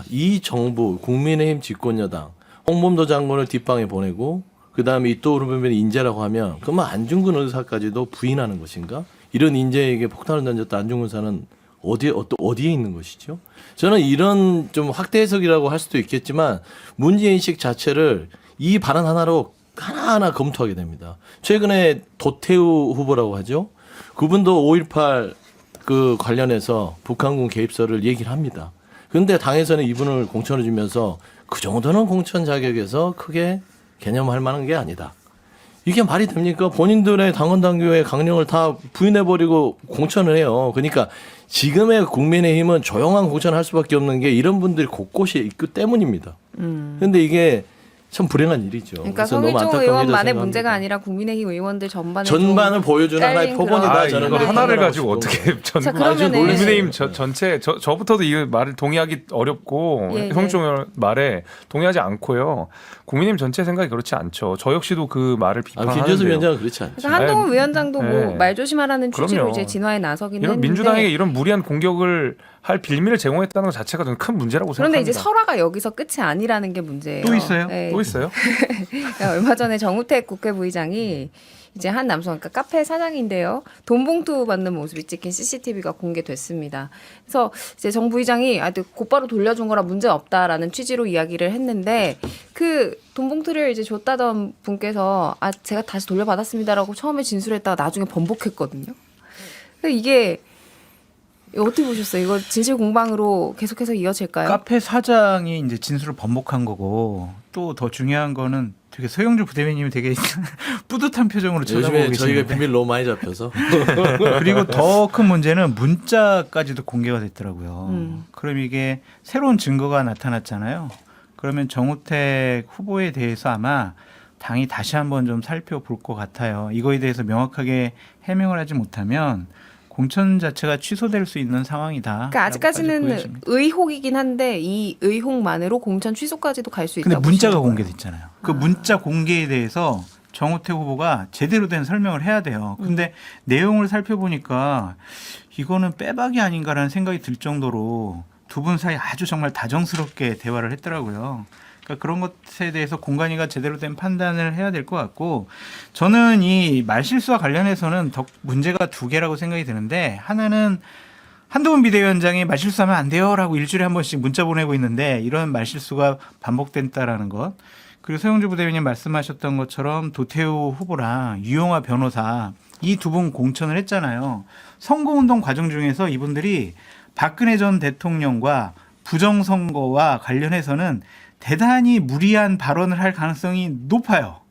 이 정부 국민의힘 집권여당 홍범도 장군을 뒷방에 보내고 그다음에 이토 히로부미를 인재라고 하면 그러면 안중근 의사까지도 부인하는 것인가? 이런 인재에게 폭탄을 던졌다 안중근 의사는 어디에 있는 것이죠? 저는 이런 좀 확대 해석이라고 할 수도 있겠지만 문제인식 자체를 이 발언 하나로 하나하나 검토하게 됩니다. 최근에 도태우 후보라고 하죠. 그분도 5.18 그 관련해서 북한군 개입설을 얘기를 합니다. 그런데 당에서는 이분을 공천을 주면서 그 정도는 공천 자격에서 크게 개념할 만한 게 아니다. 이게 말이 됩니까? 본인들의 당원 당규의 강령을 다 부인해버리고 공천을 해요. 그러니까 지금의 국민의힘은 조용한 공천을 할 수밖에 없는 게 이런 분들이 곳곳이 있기 때문입니다. 그런데 이게 참 불행한 일이죠. 그러니까 그래서 너무 성일종 안타까운 의원만의 일이라고 문제가 생각합니다. 아니라 국민의힘 의원들 전반을 보여주는 하나의 깔린 표본이다. 그런- 저는 이거 그렇게 하나를 생각하고 가지고 싶은 어떻게 거예요. 자, 전 그러면은- 국민의힘 전체 저부터도 이 말을 동의하기 어렵고 예, 성일종 말에 동의하지 않고요. 국민의힘 전체 생각이 그렇지 않죠. 저 역시도 그 말을 김재수 비판하는데요. 위원장은 그렇지 않죠. 그래서 한동훈 위원장도 뭐 네. 말 조심하라는 취지로 그럼요. 이제 진화에 나서긴 이런 했는데 민주당에게 이런 무리한 공격을 할 빌미를 제공했다는 것 자체가 저는 큰 문제라고 그런데 생각합니다. 이제 설화가 여기서 끝이 아니라는 게 문제예요. 또 있어요? 네, 또 있어요? 얼마 전에 정우택 국회부의장이 이제 한 남성, 그러니까 카페 사장인데요. 돈 봉투 받는 모습이 찍힌 CCTV가 공개됐습니다. 그래서 이제 정 부의장이 곧바로 돌려준 거라 문제 없다라는 취지로 이야기를 했는데 그 돈 봉투를 이제 줬다던 분께서 제가 다시 돌려받았습니다라고 처음에 진술했다가 나중에 번복했거든요. 그러니까 이게 어떻게 보셨어요? 이거 진실 공방으로 계속해서 이어질까요? 카페 사장이 이제 진술을 번복한 거고 또 더 중요한 거는 되게 서영주 부대변인님이 되게 뿌듯한 표정으로 쳐다보고 요즘에 저희가 계시는데 비밀 너무 많이 잡혀서 그리고 더 큰 문제는 문자까지도 공개가 됐더라고요. 그럼 이게 새로운 증거가 나타났잖아요. 그러면 정우택 후보에 대해서 아마 당이 다시 한번 좀 살펴볼 것 같아요. 이거에 대해서 명확하게 해명을 하지 못하면 공천 자체가 취소될 수 있는 상황이다. 그러니까 아직까지는 의혹이긴 한데 이 의혹만으로 공천 취소까지도 갈 수 있다고. 근데 문자가 보시는 거예요? 공개됐잖아요. 그 문자 공개에 대해서 정우택 후보가 제대로 된 설명을 해야 돼요. 근데 내용을 살펴보니까 이거는 빼박이 아닌가라는 생각이 들 정도로 두 분 사이 아주 정말 다정스럽게 대화를 했더라고요. 그러니까 그런 것에 대해서 공관위가 제대로 된 판단을 해야 될 것 같고 저는 이 말실수와 관련해서는 더 문제가 두 개라고 생각이 드는데 하나는 한동훈 비대위원장이 말실수하면 안 돼요라고 일주일에 한 번씩 문자 보내고 있는데 이런 말실수가 반복된다라는 것. 그리고 서영주 부대변인 말씀하셨던 것처럼 도태우 후보랑 유영하 변호사 이 두 분 공천을 했잖아요. 선거운동 과정 중에서 이분들이 박근혜 전 대통령과 부정선거와 관련해서는 대단히 무리한 발언을 할 가능성이 높아요.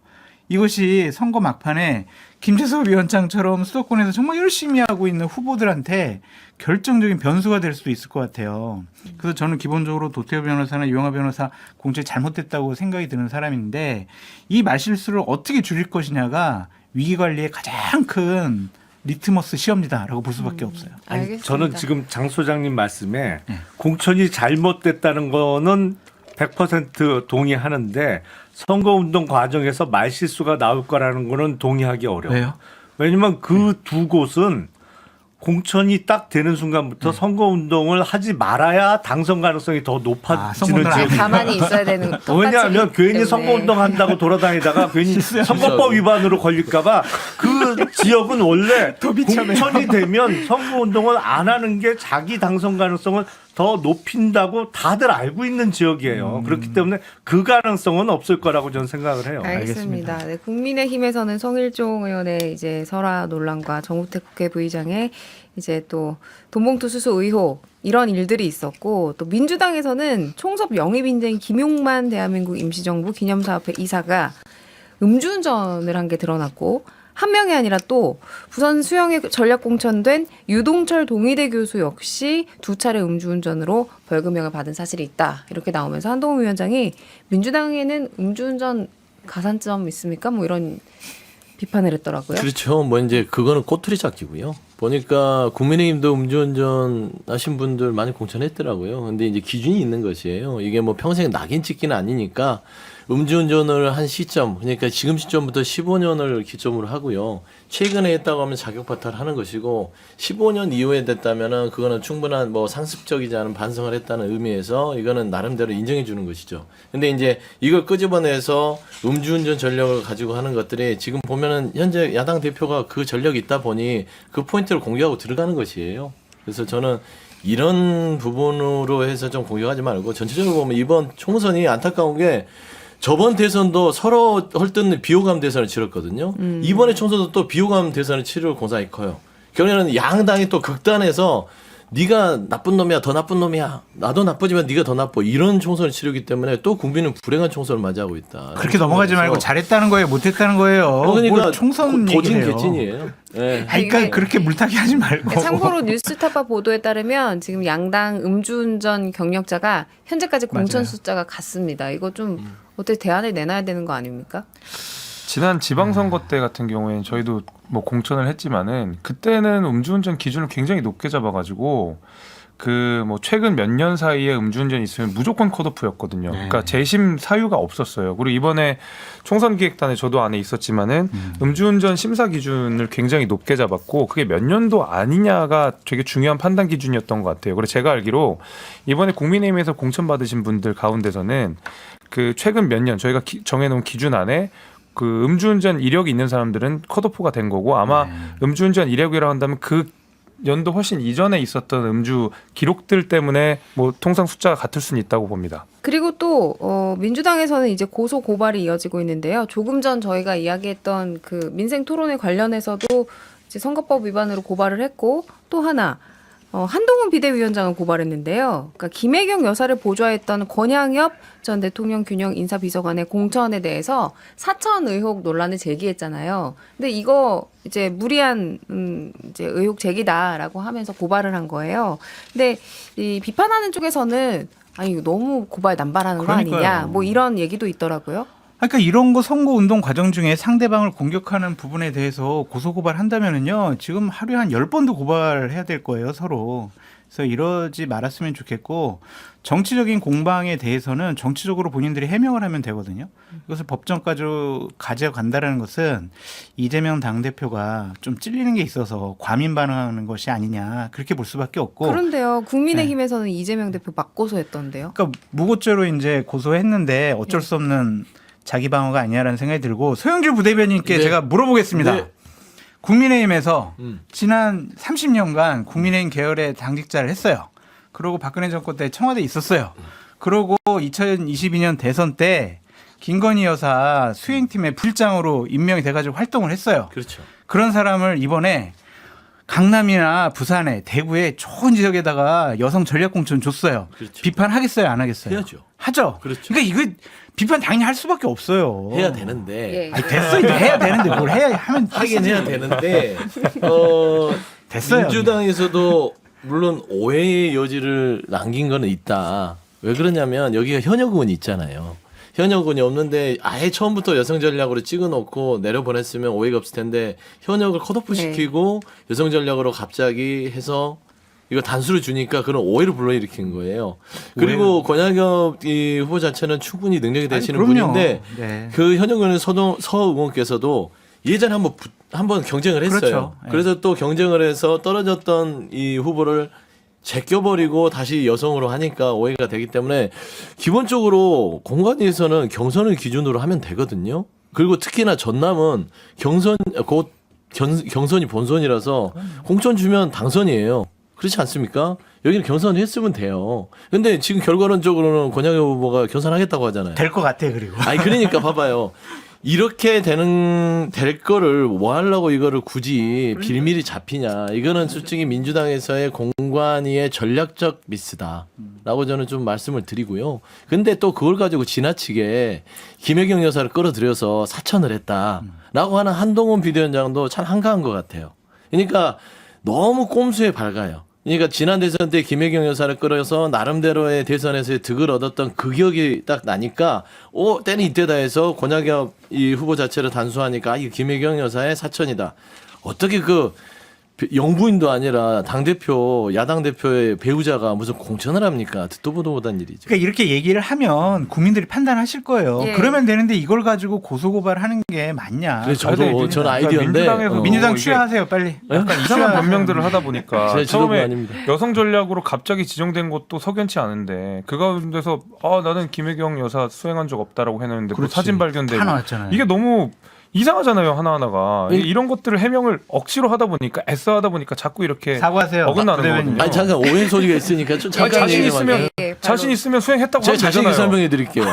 이것이 선거 막판에 김재섭 위원장처럼 수도권에서 정말 열심히 하고 있는 후보들한테 결정적인 변수가 될 수도 있을 것 같아요. 그래서 저는 기본적으로 도태우 변호사나 유영하 변호사 공천이 잘못됐다고 생각이 드는 사람인데 이 말실수를 어떻게 줄일 것이냐가 위기관리의 가장 큰 리트머스 시험지다라고 볼 수밖에 없어요. 아니, 알겠습니다. 저는 지금 장 소장님 말씀에 공천이 잘못됐다는 거는 100% 동의하는데 선거운동 과정에서 말실수가 나올 거라는 거는 동의하기 어려워요. 왜요? 왜냐하면 그 두 곳은 공천이 딱 되는 순간부터 선거운동을 하지 말아야 당선 가능성이 더 높아지는 선거운동을 안 지역이에요. 가만히 있어야 되는 똑같이 왜냐하면 괜히 때문에. 선거운동 한다고 돌아다니다가 괜히 선거법 위반으로 걸릴까봐 그 지역은 원래 공천이 되면 선거운동을 안 하는 게 자기 당선 가능성을 더 높인다고 다들 알고 있는 지역이에요. 그렇기 때문에 그 가능성은 없을 거라고 저는 생각을 해요. 알겠습니다. 네, 국민의힘에서는 성일종 의원의 이제 설화 논란과 정우택 국회 부의장의 이제 또 돈봉투 수수 의혹 이런 일들이 있었고 또 민주당에서는 총섭 영입 인재인 김용만 대한민국 임시정부 기념사업회 이사가 음주운전을 한 게 드러났고 한 명이 아니라 또 부산 수영에 전략 공천된 유동철 동의대 교수 역시 2차례 음주운전으로 벌금형을 받은 사실이 있다. 이렇게 나오면서 한동훈 위원장이 민주당에는 음주운전 가산점 있습니까? 뭐 이런 비판을 했더라고요. 그렇죠. 뭐 이제 그거는 꼬투리 잡기고요. 보니까 국민의힘도 음주운전 하신 분들 많이 공천했더라고요. 근데 이제 기준이 있는 것이에요. 이게 뭐 평생 낙인 찍기는 아니니까 음주운전을 한 시점, 그러니까 지금 시점부터 15년을 기점으로 하고요. 최근에 했다고 하면 자격 파탈하는 것이고 15년 이후에 됐다면은 그거는 충분한 뭐 상습적이지 않은 반성을 했다는 의미에서 이거는 나름대로 인정해 주는 것이죠. 근데 이제 이걸 끄집어내서 음주운전 전력을 가지고 하는 것들이 지금 보면은 현재 야당 대표가 그 전력이 있다 보니 그 포인트를 공개하고 들어가는 것이에요. 그래서 저는 이런 부분으로 해서 좀 공격하지 말고 전체적으로 보면 이번 총선이 안타까운 게 저번 대선도 서로 헐뜯는 비호감 대선을 치렀거든요. 이번에 총선도 또 비호감 대선을 치를 공산이 커요. 결국에는 양당이 또 극단에서 네가 나쁜 놈이야, 더 나쁜 놈이야. 나도 나쁘지만 네가 더 나빠. 이런 총선을 치르기 때문에 또 국민은 불행한 총선을 맞이하고 있다. 그렇게 넘어가지 말고 잘했다는 거예요, 못했다는 거예요. 그러니까 뭘 총선 도진 얘기해요. 개찐이에요. 네. 그러니까 그렇게 물타기 하지 말고. 참고로 뉴스타파 보도에 따르면 지금 양당 음주운전 경력자가 현재까지 공천 맞아요. 숫자가 같습니다. 이거 좀 어떻게 대안을 내놔야 되는 거 아닙니까? 지난 지방선거 때 같은 경우에는 저희도 뭐 공천을 했지만은 그때는 음주운전 기준을 굉장히 높게 잡아가지고 그 뭐 최근 몇 년 사이에 음주운전이 있으면 무조건 컷오프였거든요. 그러니까 재심 사유가 없었어요. 그리고 이번에 총선기획단에 저도 안에 있었지만은 음주운전 심사 기준을 굉장히 높게 잡았고 그게 몇 년도 아니냐가 되게 중요한 판단 기준이었던 것 같아요. 그래서 제가 알기로 이번에 국민의힘에서 공천 받으신 분들 가운데서는 그 최근 몇 년 저희가 정해놓은 기준 안에 그 음주운전 이력이 있는 사람들은 컷오프가 된 거고 아마 음주운전 이력이라고 한다면 그 연도 훨씬 이전에 있었던 음주 기록들 때문에 뭐 통상 숫자가 같을 수는 있다고 봅니다. 그리고 또 민주당에서는 이제 고소 고발이 이어지고 있는데요. 조금 전 저희가 이야기했던 그 민생 토론회 관련해서도 이제 선거법 위반으로 고발을 했고 또 하나 한동훈 비대위원장을 고발했는데요. 그러니까 김혜경 여사를 보좌했던 권양엽 전 대통령 균형 인사비서관의 공천에 대해서 사천 의혹 논란을 제기했잖아요. 근데 이거 이제 무리한 이제 의혹 제기다라고 하면서 고발을 한 거예요. 근데 이 비판하는 쪽에서는 아니 이거 너무 고발 남발하는 거 아니냐, 그러니까요. 뭐 이런 얘기도 있더라고요. 그러니까 이런 거 선거 운동 과정 중에 상대방을 공격하는 부분에 대해서 고소 고발한다면은요. 지금 하루에 한 10번도 고발해야 될 거예요, 서로. 그래서 이러지 말았으면 좋겠고 정치적인 공방에 대해서는 정치적으로 본인들이 해명을 하면 되거든요. 이것을 법정까지 가져간다라는 것은 이재명 당대표가 좀 찔리는 게 있어서 과민 반응하는 것이 아니냐 그렇게 볼 수밖에 없고. 그런데요. 국민의힘에서는 이재명 대표 맞고소했던데요. 그러니까 무고죄로 이제 고소했는데 어쩔 수 없는 자기 방어가 아니냐라는 생각이 들고 소영길 부대변인께 네. 제가 물어보겠습니다. 네. 국민의힘에서 지난 30년간 국민의힘 계열의 당직자를 했어요. 그러고 박근혜 정권 때 청와대에 있었어요. 그러고 2022년 대선 때 김건희 여사 수행팀의 부실장으로 임명이 돼가지고 활동을 했어요. 그렇죠. 그런 사람을 이번에 강남이나 부산에 대구에 좋은 지역에다가 여성 전략공천 줬어요. 그렇죠. 비판하겠어요, 안 하겠어요? 해야죠. 하죠. 그렇죠. 그러니까 이거 비판 당연히 할 수밖에 없어요. 해야 되는데 예. 아니, 됐어 이제 해야 되는데 뭘 해야 하면 하긴 됐어요. 해야 되는데 됐어요. 민주당에서도 물론 오해의 여지를 남긴 거는 있다. 왜 그러냐면 여기가 현역 의원이 있잖아요. 현역 의원이 없는데 아예 처음부터 여성 전략으로 찍어놓고 내려보냈으면 오해가 없을 텐데 현역을 컷오프 시키고 여성 전략으로 갑자기 해서 이거 단수를 주니까 그런 오해를 불러일으킨 거예요. 그리고 권양엽 이 후보 자체는 충분히 능력이 되시는 아니, 그럼요. 분인데 네. 그 현역 의원 서 의원께서도 예전에 한번 경쟁을 했어요. 그렇죠. 네. 그래서 또 경쟁을 해서 떨어졌던 이 후보를 제껴버리고 다시 여성으로 하니까 오해가 되기 때문에 기본적으로 공관위에서는 경선을 기준으로 하면 되거든요. 그리고 특히나 전남은 경선이 본선이라서 공천 주면 당선이에요. 그렇지 않습니까? 여기는 경선을 했으면 돼요. 근데 지금 결과론적으로는 권양엽 후보가 경선하겠다고 하잖아요. 될 것 같아 그리고. 아니 그러니까 봐봐요. 이렇게 될 거를 뭐 하려고 이거를 굳이 빌미리 잡히냐. 이거는 솔직히 민주당에서의 공관위의 전략적 미스다라고 저는 좀 말씀을 드리고요. 근데 또 그걸 가지고 지나치게 김혜경 여사를 끌어들여서 사천을 했다라고 하는 한동훈 비대위원장도 참 한가한 것 같아요. 그러니까 너무 꼼수에 밝아요. 그러니까 지난 대선 때 김혜경 여사를 끌어서 나름대로의 대선에서의 득을 얻었던 그 기억이 딱 나니까 때는 이때다 해서 권양엽 이 후보 자체를 단수하니까 이 김혜경 여사의 사천이다. 어떻게 그 영부인도 아니라 당대표 야당 대표의 배우자가 무슨 공천을 합니까? 듣도 보도 못한 일이죠. 그러니까 이렇게 얘기를 하면 국민들이 판단하실 거예요. 예. 그러면 되는데 이걸 가지고 고소고발하는 게 맞냐? 그래서 근데 저도 이게 저는 그러니까 아이디어인데 민주당에서 민주당 이게 취하하세요 빨리. 약간 이상한 변명들을 하다 보니까 제 지도부 처음에 아닙니다. 여성 전략으로 갑자기 지정된 것도 석연치 않은데 그 가운데서 나는 김혜경 여사 수행한 적 없다라고 해놓는데 그 그렇지. 사진 발견되고 다 나왔잖아요. 이게 너무 이상하잖아요 하나하나가 이런 것들을 해명을 억지로 하다 보니까 애써 하다 보니까 자꾸 이렇게 사과하세요. 어긋나는 부대변인. 거거든요. 아니 잠깐 오해 소리가 있으니까 좀 잠깐 자신 얘기만 있으면 해요. 예, 바로. 자신 있으면 수행했다고 제가 하면 자신 있게 되잖아요. 설명해 드릴게요.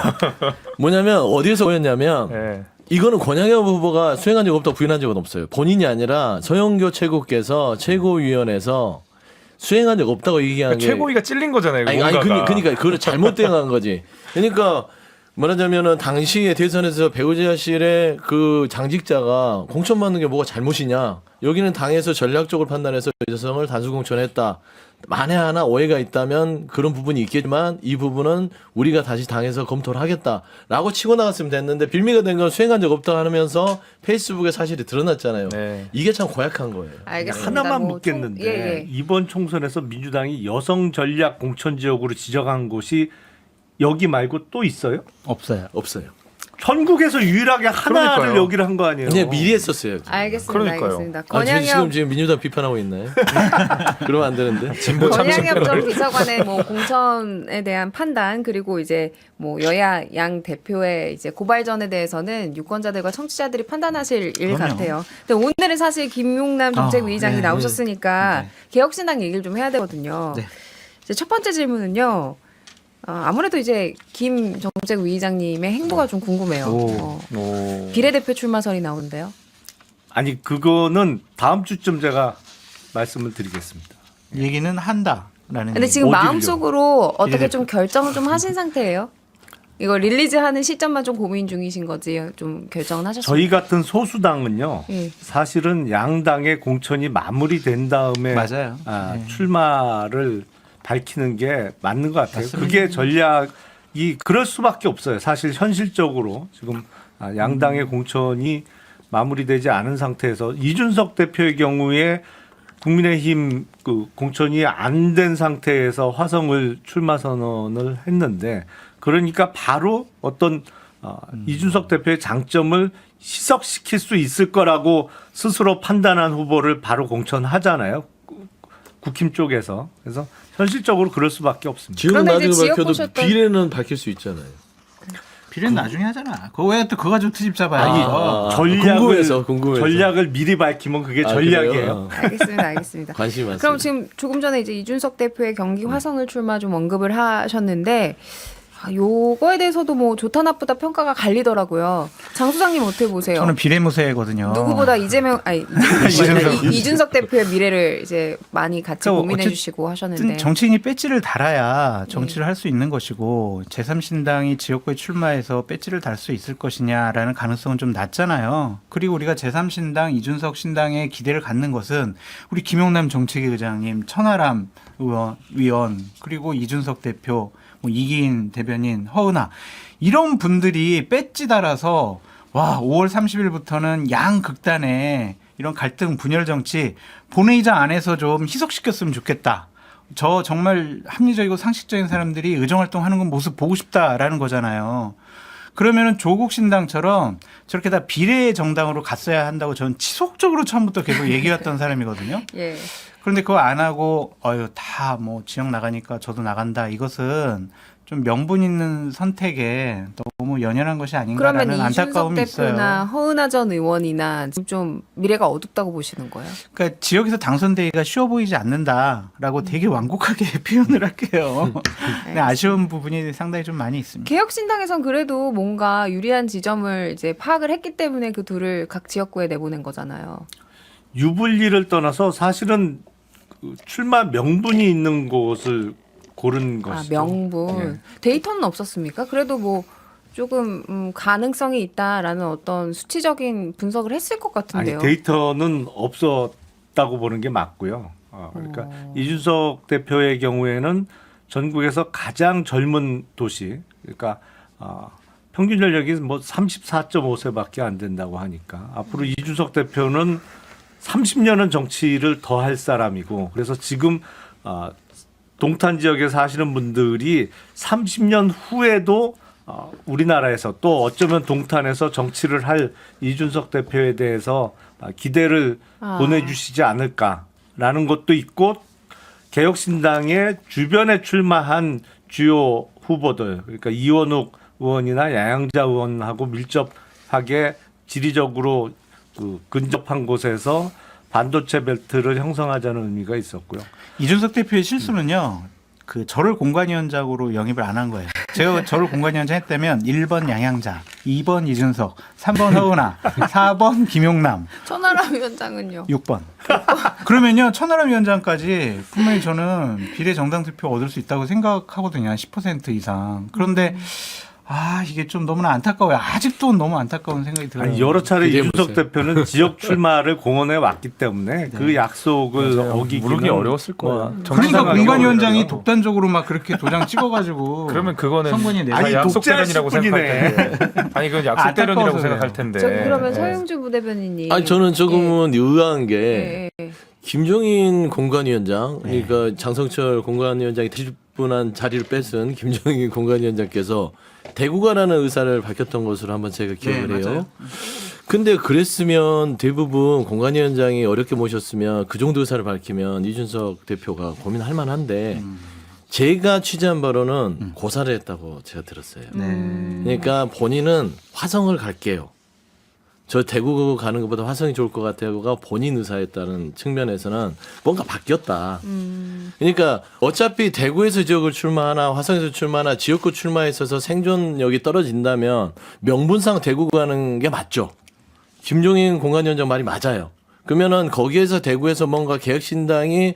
뭐냐면 어디에서 오였냐면 예. 이거는 권양엽 후보가 수행한 적 없다고 부인한 적은 없어요. 본인이 아니라 서영교 최고께서 최고위원회에서 수행한 적 없다고 얘기한 게 최고위가 찔린 거잖아요. 아니 뭔가가. 그러니까 그걸 잘못 대응한 거지. 그러니까 말하자면은 당시에 대선에서 배우자실의 그 장직자가 공천받는 게 뭐가 잘못이냐. 여기는 당에서 전략적으로 판단해서 여성을 단수 공천했다. 만에 하나 오해가 있다면 그런 부분이 있겠지만 이 부분은 우리가 다시 당에서 검토를 하겠다라고 치고 나갔으면 됐는데 빌미가 된 건 수행한 적 없다 하면서 페이스북에 사실이 드러났잖아요. 네. 이게 참 고약한 거예요. 알겠습니다. 하나만 뭐 묻겠는데 예. 이번 총선에서 민주당이 여성 전략 공천 지역으로 지정한 곳이 여기 말고 또 있어요? 없어요. 없어요. 전국에서 유일하게 하나를 그러니까요. 여기를 한 거 아니에요? 그냥 미리 했었어요. 알겠습니다. 그러니까요. 알겠습니다. 아, 권양엽 지금 민주당 비판하고 있나요? 그러면 안 되는데. 권양엽 전 비서관의 뭐 공천에 대한 판단 그리고 이제 뭐 여야 양 대표의 이제 고발전에 대해서는 유권자들과 청취자들이 판단하실 일 그럼요. 같아요. 근데 오늘은 사실 김용남 정책위의장이 네, 나오셨으니까 네. 개혁신당 얘기를 좀 해야 되거든요. 네. 이제 첫 번째 질문은요. 아무래도 이제 김 정책위의장님의 행보가 좀 궁금해요. 오. 비례대표 출마설이 나오는데요. 아니 그거는 다음 주쯤 제가 말씀을 드리겠습니다. 얘기는 한다라는. 근데 지금 어디를요? 마음속으로 어떻게 비례대표. 좀 결정을 좀 하신 상태예요? 이거 릴리즈하는 시점만 좀 고민 중이신 거지 좀 결정은 하셨습니까? 저희 같은 소수당은요. 예. 사실은 양당의 공천이 마무리된 다음에 맞아요. 네. 출마를 밝히는 게 맞는 것 같아요. 맞습니다. 그게 전략이 그럴 수밖에 없어요. 사실 현실적으로 지금 양당의 공천이 마무리되지 않은 상태에서 이준석 대표의 경우에 국민의힘 그 공천이 안 된 상태에서 화성을 출마 선언을 했는데 그러니까 바로 어떤 이준석 대표의 장점을 희석시킬 수 있을 거라고 스스로 판단한 후보를 바로 공천하잖아요. 국힘 쪽에서. 그래서 현실적으로 그럴 수밖에 없습니다. 지역은 그런데 이제 나중에 지역 밝혀도 보셨던- 비례는 밝힐 수 있잖아요. 비례는 나중에 하잖아. 그거 왜 또 그거 가지고 트집 잡아요? 궁금해서. 전략을 미리 밝히면 그게 아, 전략이에요. 그래요? 알겠습니다. 알겠습니다. 관심이 많습니다. 그럼 지금 조금 전에 이제 이준석 대표의 경기 화성을 출마 좀 언급을 하셨는데 요거에 대해서도 뭐 좋다 나쁘다 평가가 갈리더라고요. 장 소장님 어떻게 보세요? 저는 비례무새거든요. 누구보다 이준석 대표의 미래를 이제 많이 같이 그러니까 고민해 어쨌든 주시고 하셨는데 정치인이 배지를 달아야 정치를 할 수 있는 것이고 제3신당이 지역구에 출마해서 배지를 달 수 있을 것이냐라는 가능성은 좀 낮잖아요. 그리고 우리가 제3신당 이준석 신당에 기대를 갖는 것은 우리 김용남 정책위 의장님, 천하람 위원 그리고 이준석 대표, 뭐 이기인 대변인, 허은하 이런 분들이 배지 달아서 와 5월 30일부터는 양 극단의 이런 갈등 분열 정치 본회의장 안에서 좀 희석시켰으면 좋겠다. 저 정말 합리적이고 상식적인 사람들이 의정활동하는 건 모습 보고 싶다라는 거잖아요. 그러면은 조국 신당처럼 저렇게 다 비례 정당으로 갔어야 한다고 저는 지속적으로 처음부터 계속 얘기했던 사람이거든요. 예. 그런데 그거 안 하고 다 뭐 지역 나가니까 저도 나간다. 이것은 좀 명분 있는 선택에 너무 연연한 것이 아닌가라는 그러면 이준석 안타까움이 대표나 있어요. 허은하 전 의원이나 지금 좀 미래가 어둡다고 보시는 거예요? 그러니까 지역에서 당선되기가 쉬워 보이지 않는다라고 되게 완곡하게 표현을 할게요. 근데 아쉬운 부분이 상당히 좀 많이 있습니다. 개혁신당에선 그래도 뭔가 유리한 지점을 이제 파악을 했기 때문에 그 둘을 각 지역구에 내보낸 거잖아요. 유불리를 떠나서 사실은 그 출마 명분이 있는 곳을 고른 것이죠. 명분. 네. 데이터는 없었습니까? 그래도 뭐 조금 가능성이 있다라는 어떤 수치적인 분석을 했을 것 같은데요. 아니 데이터는 없었다고 보는 게 맞고요. 그러니까 이준석 대표의 경우에는 전국에서 가장 젊은 도시, 그러니까 평균 연령이 뭐 34.5세밖에 안 된다고 하니까 앞으로 이준석 대표는 30년은 정치를 더 할 사람이고 그래서 지금 동탄 지역에 사시는 분들이 30년 후에도 우리나라에서 또 어쩌면 동탄에서 정치를 할 이준석 대표에 대해서 기대를 보내주시지 않을까라는 것도 있고 개혁신당의 주변에 출마한 주요 후보들 그러니까 이원욱 의원이나 야양자 의원하고 밀접하게 지리적으로 근접한 곳에서 반도체 벨트를 형성하자는 의미가 있었고요. 이준석 대표의 실수는요. 저를 공관위원장으로 영입을 안 한 거예요. 제가 저를 공관위원장 했다면 1번 양양자, 2번 이준석, 3번 허은하, 4번 김용남, 천하람 위원장은요. 6번. 그러면요. 천하람 위원장까지 분명히 저는 비례 정당 투표 얻을 수 있다고 생각하거든요. 한 10% 이상. 그런데 이게 좀 너무나 안타까워요. 아직도 너무 안타까운 생각이 들어요. 아니, 여러 차례 기대해 이준석 보세요. 대표는 지역 출마를 공언해 왔기 때문에 그 약속을 어기기는 무르기 어려웠을 거야. 그러니까 상황이 공관위원장이 어려워요. 독단적으로 막 그렇게 도장 찍어가지고 그러면 그거는 선관위 내서 아니, 약속 독재할 대련이라고 생각할 뿐이네. 텐데. 아니 그건 약속 대련이라고 안타까워서 생각할 그래요. 텐데. 저기 그러면 네. 서영주 부대변인님. 아니 저는 조금은 의아한 게 예, 예. 김종인 공관위원장, 그러니까 장성철 공관위원장이 20분한 자리를 뺏은 김종인 공관위원장께서 대구가라는 의사를 밝혔던 것으로 한번 제가 기억을 네, 해요. 맞아요. 근데 그랬으면 대부분 공관위원장이 어렵게 모셨으면 그 정도 의사를 밝히면 이준석 대표가 고민할 만한데 제가 취재한 바로는 고사를 했다고 제가 들었어요. 그러니까 본인은 화성을 갈게요. 저 대구 가는 것보다 화성이 좋을 것 같아요가 본인 의사였다는 측면에서는 뭔가 바뀌었다. 그러니까 어차피 대구에서 지역을 출마하나 화성에서 출마하나 지역구 출마에 있어서 생존력이 떨어진다면 명분상 대구 가는 게 맞죠. 김종인 공관위원장 말이 맞아요. 그러면은 거기에서 대구에서 뭔가 개혁신당이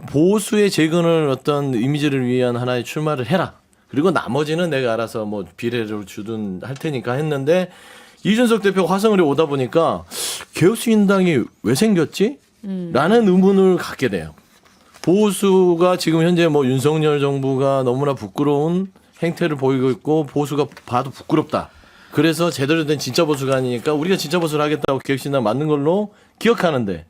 보수의 재건을 어떤 이미지를 위한 하나의 출마를 해라. 그리고 나머지는 내가 알아서 뭐 비례로 주든 할 테니까 했는데 이준석 대표가 화성을 오다 보니까 개혁신당이 왜 생겼지? 라는 의문을 갖게 돼요. 보수가 지금 현재 뭐 윤석열 정부가 너무나 부끄러운 행태를 보이고 있고 보수가 봐도 부끄럽다. 그래서 제대로 된 진짜 보수가 아니니까 우리가 진짜 보수를 하겠다고 개혁신당 만든 걸로 기억하는데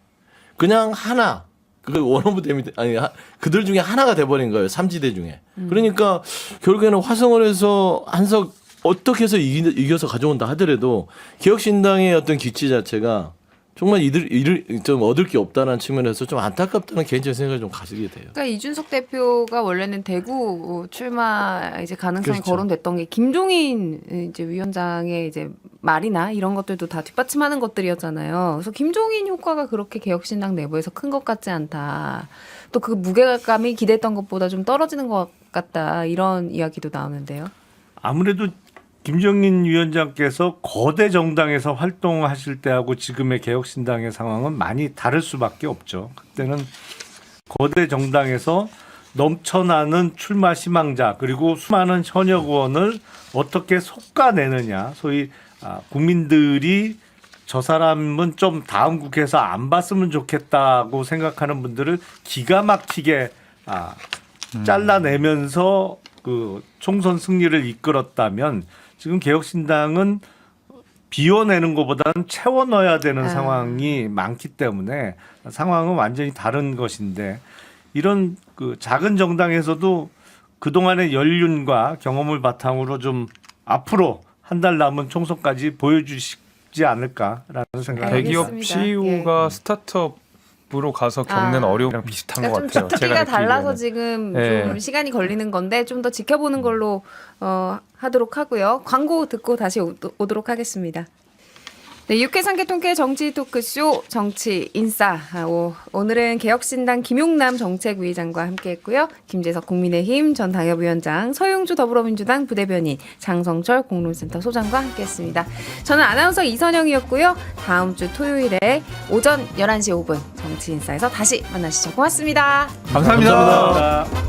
그냥 하나 그 원오브 데미 아니 그들 중에 하나가 돼버린 거예요. 삼지대 중에. 그러니까 결국에는 화성을 해서 한석 어떻게 해서 이겨서 가져온다 하더라도 개혁신당의 어떤 기치 자체가 정말 이들 좀 얻을 게 없다는 측면에서 좀 안타깝다는 개인적인 생각을 좀 가지게 돼요. 그러니까 이준석 대표가 원래는 대구 출마 이제 가능성이 그렇죠. 거론됐던 게 김종인 이제 위원장의 이제 말이나 이런 것들도 다 뒷받침하는 것들이었잖아요. 그래서 김종인 효과가 그렇게 개혁신당 내부에서 큰 것 같지 않다. 또 그 무게감이 기대했던 것보다 좀 떨어지는 것 같다. 이런 이야기도 나오는데요. 아무래도 김종인 위원장께서 거대 정당에서 활동하실 때하고 지금의 개혁신당의 상황은 많이 다를 수밖에 없죠. 그때는 거대 정당에서 넘쳐나는 출마 희망자 그리고 수많은 현역 의원을 어떻게 솎아내느냐. 소위 국민들이 저 사람은 좀 다음 국회에서 안 봤으면 좋겠다고 생각하는 분들을 기가 막히게 잘라내면서 그 총선 승리를 이끌었다면 지금 개혁신당은 비워내는 것보다는 채워 넣어야 되는 상황이 많기 때문에 상황은 완전히 다른 것인데 이런 그 작은 정당에서도 그동안의 연륜과 경험을 바탕으로 좀 앞으로 한 달 남은 총선까지 보여주시지 않을까라는 생각이 대기업 알겠습니다. CEO가 예. 스타트업으로 가서 겪는 어려움이랑 비슷한 그러니까 것 좀 같아요. 깊이가 달라서 느끼기에는. 지금 예. 좀 시간이 걸리는 건데 좀 더 지켜보는 걸로 하도록 하고요. 광고 듣고 다시 오도록 하겠습니다. 네, 6회 3개 통쾌 정치 토크쇼 정치 인싸. 오늘은 개혁신당 김용남 정책위의장과 함께했고요. 김재석 국민의힘 전 당협위원장, 서용주 더불어민주당 부대변인, 장성철 공론센터 소장과 함께했습니다. 저는 아나운서 이선영이었고요. 다음 주 토요일에 오전 11시 5분 정치 인싸에서 다시 만나시죠. 고맙습니다. 감사합니다. 감사합니다.